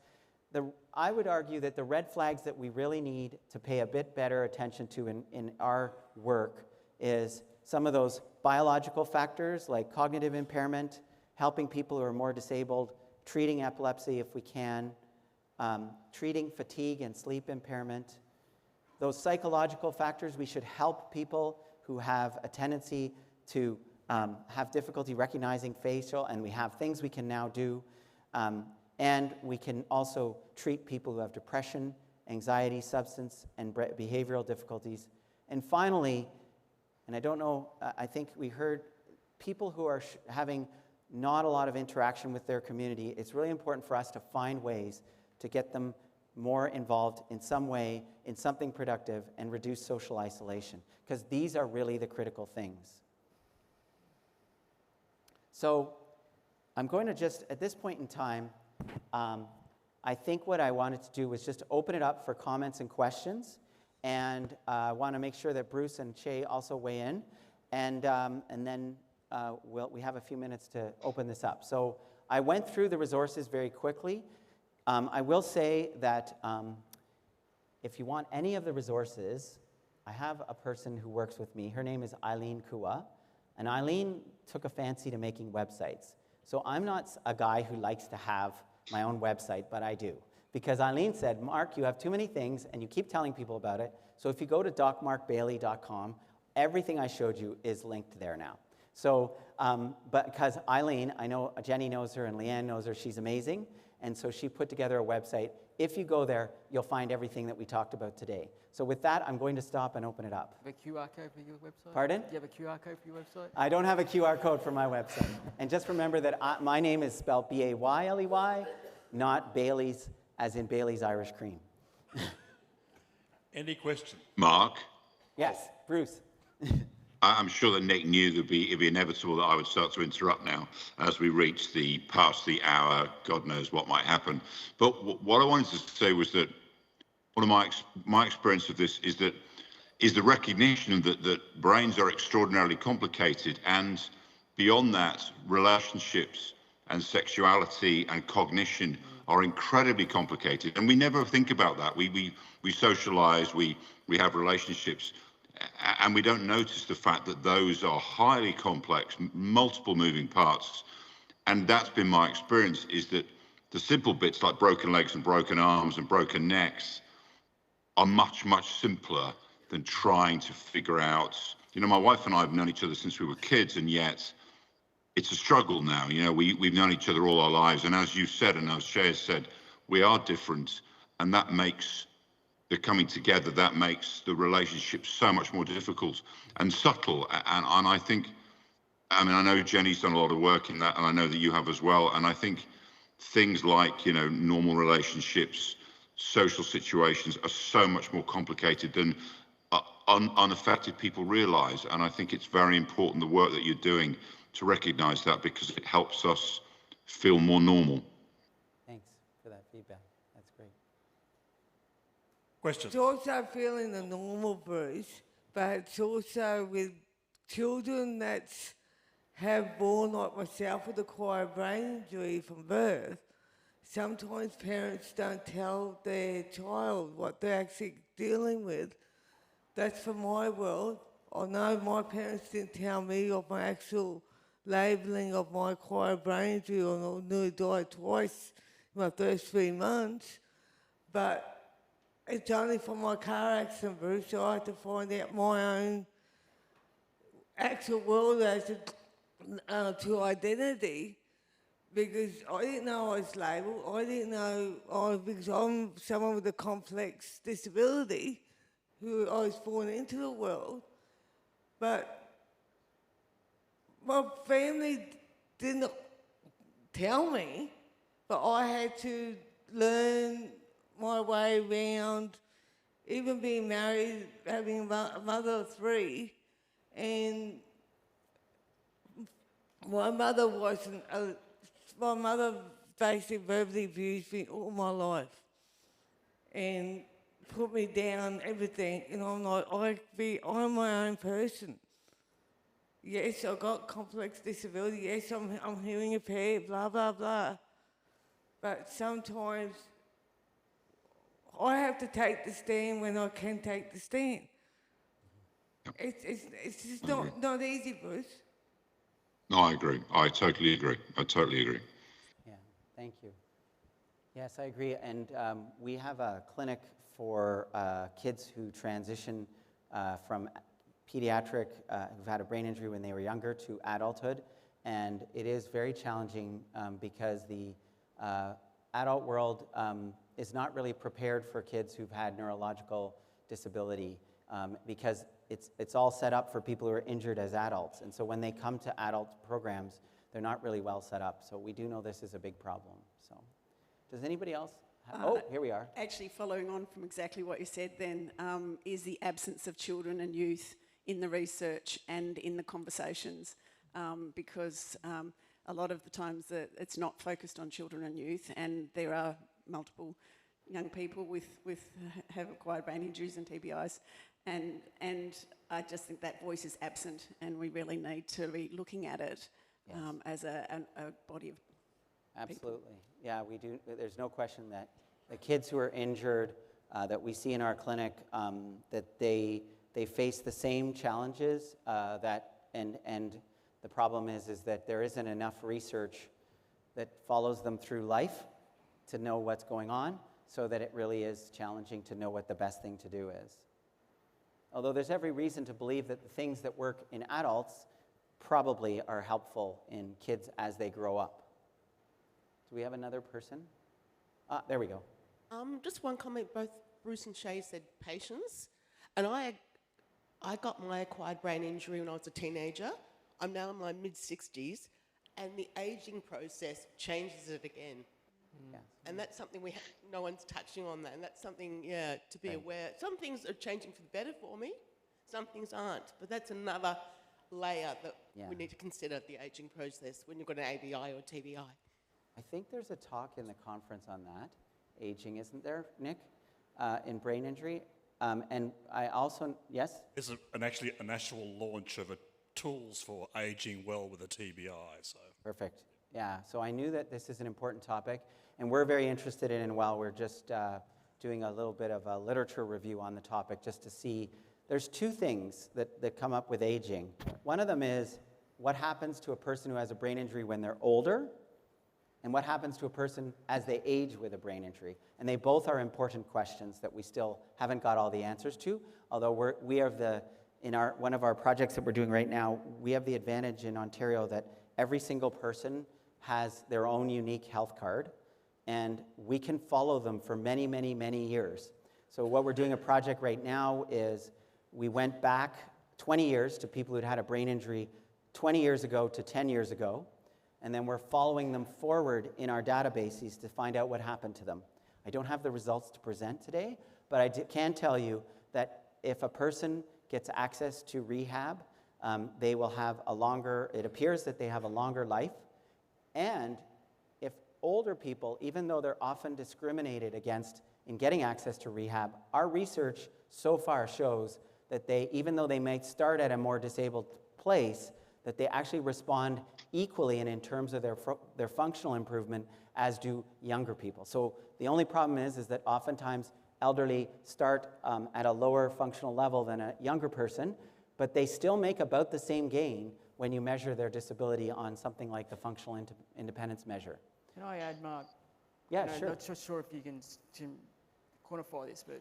I would argue that the red flags that we really need to pay a bit better attention to in our work is some of those biological factors like cognitive impairment, helping people who are more disabled, treating epilepsy if we can, treating fatigue and sleep impairment. Those psychological factors, we should help people who have a tendency to have difficulty recognizing facial, and we have things we can now do. And we can also treat people who have depression, anxiety, substance, and behavioral difficulties. And finally, and I don't know, I think we heard people who are having not a lot of interaction with their community, it's really important for us to find ways to get them more involved in some way, in something productive, and reduce social isolation, because these are really the critical things. So I'm going to just, at this point in time, I think what I wanted to do was just open it up for comments and questions, and I want to make sure that Bruce and Ché also weigh in, and then we have a few minutes to open this up. So I went through the resources very quickly. I will say that if you want any of the resources, I have a person who works with me. Her name is Eileen Kua, and Eileen took a fancy to making websites. So I'm not a guy who likes to have my own website, but I do. Because Eileen said, Mark, you have too many things, and you keep telling people about it. So if you go to docmarkbayley.com, everything I showed you is linked there now. So, but because Eileen, I know Jenny knows her and Leanne knows her, she's amazing. And so she put together a website. If you go there, you'll find everything that we talked about today. So with that, I'm going to stop and open it up. Do you have a QR code for your website? Pardon? Do you have a QR code for your website? I don't have a QR code for my website. And just remember that my name is spelled B-A-Y-L-E-Y, not Bailey's, as in Bailey's Irish Cream. Any questions? Mark? Yes, Bruce. I'm sure that Nick knew it'd be inevitable that I would start to interrupt now as we reach past the hour. God knows what might happen. But what I wanted to say was that one of my experience of this is the recognition that brains are extraordinarily complicated, and beyond that, relationships and sexuality and cognition are incredibly complicated, and we never think about that. We socialize, we have relationships, and we don't notice the fact that those are highly complex, multiple moving parts. And that's been my experience, is that the simple bits like broken legs and broken arms and broken necks, are much, much simpler than trying to figure out, you know, my wife and I have known each other since we were kids, and yet it's a struggle now. You know, we've known each other all our lives, and as you said, and as Ché has said, we are different, and that makes the coming together, that makes the relationship so much more difficult and subtle. And I think, I mean, I know Jenny's done a lot of work in that, and I know that you have as well. And I think things like, you know, normal relationships, social situations are so much more complicated than unaffected people realise. And I think it's very important, the work that you're doing, to recognise that, because it helps us feel more normal. Thanks for that feedback. That's great. It's also feeling the normal, Bruce, but it's also with children that have born like myself with acquired brain injury from birth. Sometimes parents don't tell their child what they're actually dealing with. That's from my world. I know my parents didn't tell me of my actual labelling of my acquired brain injury, or I nearly died twice in my first 3 months. But it's only from my car accident, Bruce, so I had to find out my own actual world as to identity, because I didn't know I was labelled. I didn't know, because I'm someone with a complex disability who I was born into the world. But my family didn't tell me, but I had to learn my way around, even being married, having a mother of 3, and my mother basically verbally abused me all my life and put me down, everything, and I'm like, I'm my own person. Yes, I've got complex disability, yes, I'm hearing impaired, blah, blah, blah. But sometimes I have to take the stand when I can take the stand. It's just not easy, Bruce. No, I agree. I totally agree. I totally agree. Yeah, thank you. Yes, I agree. And we have a clinic for kids who transition from pediatric, who've had a brain injury when they were younger, to adulthood. And it is very challenging because the adult world is not really prepared for kids who've had neurological disability because it's all set up for people who are injured as adults. And so when they come to adult programs, they're not really well set up. So we do know this is a big problem. So does anybody else? Oh, here we are. Actually, following on from exactly what you said then, is the absence of children and youth in the research and in the conversations, because a lot of the times that it's not focused on children and youth, and there are multiple young people have acquired brain injuries and TBIs, and I just think that voice is absent, and we really need to be looking at it as a body of Absolutely. people. Yeah, we do. There's no question that the kids who are injured that we see in our clinic, that they face the same challenges and the problem is that there isn't enough research that follows them through life to know what's going on, so that it really is challenging to know what the best thing to do is. Although there's every reason to believe that the things that work in adults probably are helpful in kids as they grow up. Do we have another person? There we go. Just one comment. Both Bruce and Ché said patience, and I got my acquired brain injury when I was a teenager. I'm now in my mid-60s, and the aging process changes it again. Yeah. And that's something no one's touching on that, and that's something, to be aware. Some things are changing for the better for me, some things aren't, but that's another layer that we need to consider, the aging process, when you've got an ABI or TBI. I think there's a talk in the conference on that, aging, isn't there, Nick, in brain injury? And I also, yes? There's actually a national launch of tools for aging well with a TBI. So. Perfect. Yeah, so I knew that this is an important topic, and we're very interested in it. And while we're just doing a little bit of a literature review on the topic, just to see, there's 2 things that come up with aging. One of them is what happens to a person who has a brain injury when they're older, and what happens to a person as they age with a brain injury. And they both are important questions that we still haven't got all the answers to, although we have one of our projects that we're doing right now, we have the advantage in Ontario that every single person has their own unique health card, and we can follow them for many, many, many years. So what we're doing a project right now is we went back 20 years to people who'd had a brain injury 20 years ago to 10 years ago, and then we're following them forward in our databases to find out what happened to them. I don't have the results to present today, but I can tell you that if a person gets access to rehab, they will have it appears that they have a longer life. And if older people, even though they're often discriminated against in getting access to rehab, our research so far shows that even though they might start at a more disabled place, that they actually respond equally and in terms of their functional improvement as do younger people. So the only problem is that oftentimes elderly start at a lower functional level than a younger person, but they still make about the same gain when you measure their disability on something like the functional independence measure. Can I add, Mark? Yeah, sure. I'm not so sure if you can quantify this, but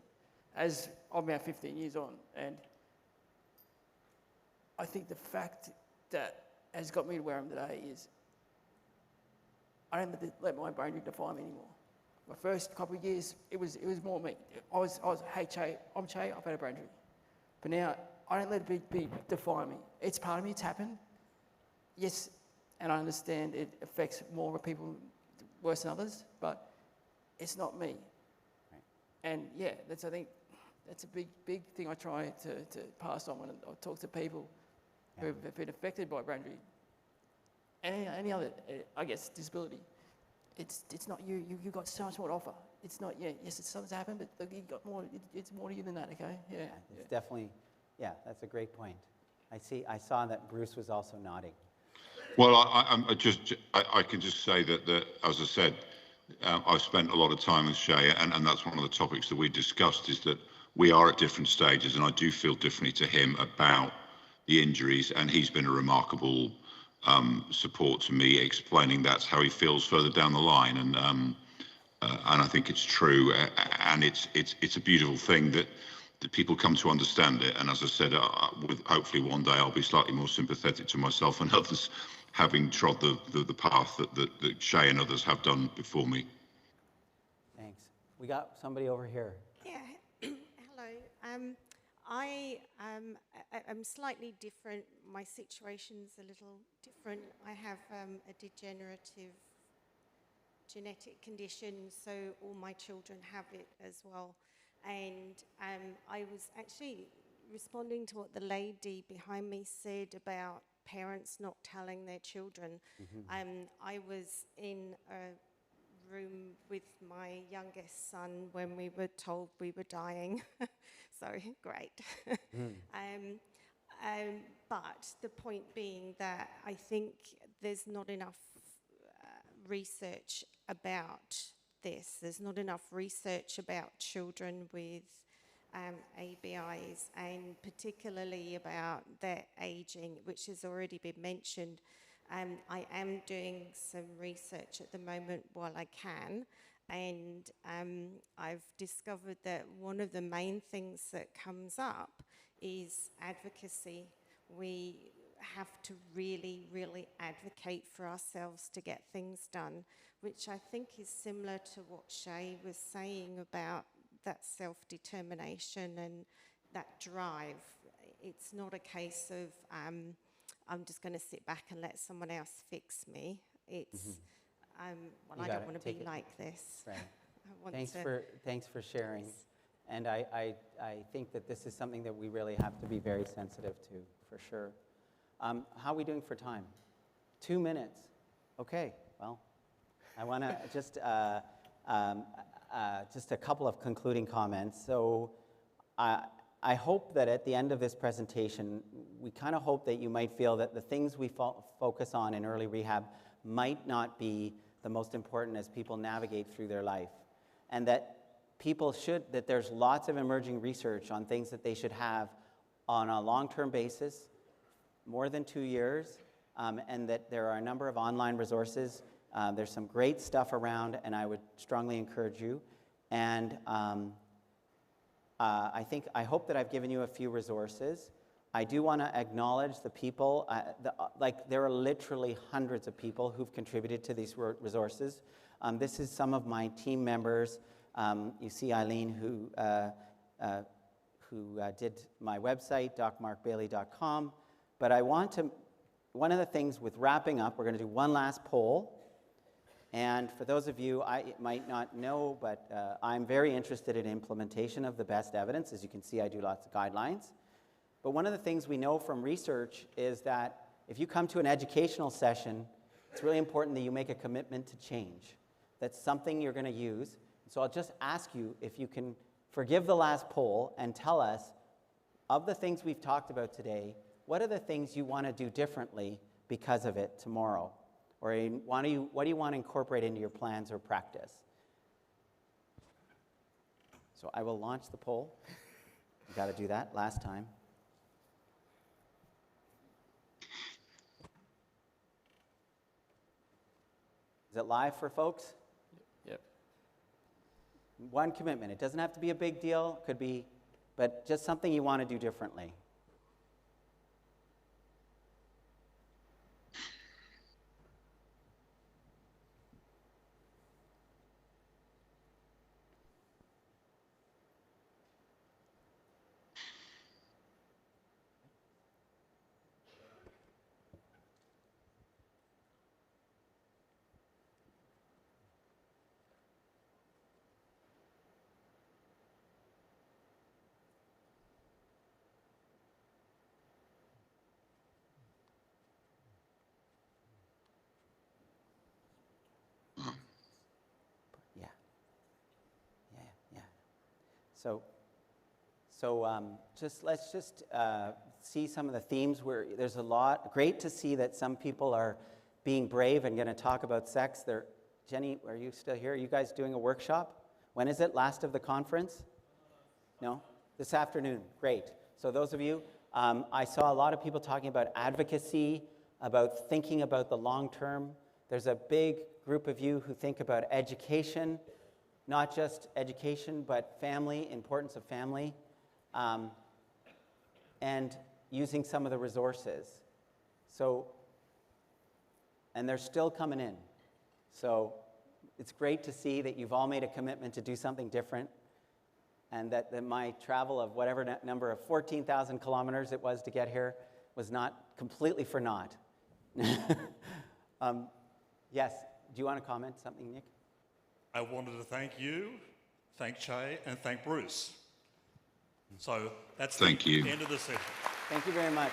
as I'm now 15 years on, and I think the fact that has got me to where I am today is I don't let my brain define me anymore. My first couple of years, it was more me. I was hey, Ché, I'm Ché, I've had a brain injury. But now, I don't let it define me. It's part of me, it's happened. Yes, and I understand it affects more people worse than others, but it's not me. Right. And yeah, I think that's a big thing I try to pass on when I talk to people who have been affected by brain injury. Any other, I guess, disability. It's not you. You've got so much more to offer. It's not, yes, something's happened, but look, you've got more, it's more to you than that, okay? Yeah. It's definitely, that's a great point. I saw that Bruce was also nodding. Well, I can just say that as I said, I've spent a lot of time with Ché, and that's one of the topics that we discussed, is that we are at different stages, and I do feel differently to him about the injuries, and he's been a remarkable support to me, explaining that's how he feels further down the line, and I think it's true, and it's a beautiful thing that people come to understand it. And as I said, hopefully one day I'll be slightly more sympathetic to myself and others, having trod the path that Ché and others have done before me. Thanks. We got somebody over here. Yeah. Hello. I'm slightly different. My situation's a little different. I have a degenerative genetic condition, so all my children have it as well. And I was actually responding to what the lady behind me said about parents not telling their children. Mm-hmm. I was in a room with my youngest son when we were told we were dying. So great. But the point being that I think there's not enough research about this. There's not enough research about children with ABIs, and particularly about their aging, which has already been mentioned. I am doing some research at the moment while I can, and I've discovered that one of the main things that comes up is advocacy. We have to really, really advocate for ourselves to get things done, which I think is similar to what Ché was saying about that self-determination and that drive. It's not a case of I'm just going to sit back and let someone else fix me. It's well, I don't want to be like this. Right. Thanks for sharing. And I think that this is something that we really have to be very sensitive to, for sure. How are we doing for time? 2 minutes. Okay. Well, I want to just a couple of concluding comments. So I hope that at the end of this presentation, we kind of hope that you might feel that the things we focus on in early rehab might not be the most important as people navigate through their life. And that that there's lots of emerging research on things that they should have on a long-term basis, more than 2 years, and that there are a number of online resources There's some great stuff around, and I would strongly encourage you. And I hope that I've given you a few resources. I do want to acknowledge the people, there are literally hundreds of people who've contributed to these resources. This is some of my team members. You see Eileen, who did my website, docmarkbayley.com. But I want to, one of the things with wrapping up, we're going to do one last poll. And for those of you, I might not know, but I'm very interested in implementation of the best evidence. As you can see, I do lots of guidelines. But one of the things we know from research is that if you come to an educational session, it's really important that you make a commitment to change. That's something you're going to use. So I'll just ask you if you can forgive the last poll and tell us, of the things we've talked about today, what are the things you want to do differently because of it tomorrow? Or what do you want to incorporate into your plans or practice? So I will launch the poll. You got to do that last time. Is it live for folks? Yep. One commitment. It doesn't have to be a big deal. Could be, but just something you want to do differently. Let's just see some of the themes where there's a lot. Great to see that some people are being brave and going to talk about sex. Jenny, are you still here? Are you guys doing a workshop? When is it? Last of the conference? No? This afternoon. Great. So those of you, I saw a lot of people talking about advocacy, about thinking about the long term. There's a big group of you who think about education, not just education, but family, importance of family, and using some of the resources. So, and they're still coming in. So it's great to see that you've all made a commitment to do something different, and that my travel of whatever number of 14,000 kilometers it was to get here was not completely for naught. Yes, do you want to comment something, Nick? I wanted to thank you, thank Ché, and thank Bruce. So that's the end of the session. Thank you very much.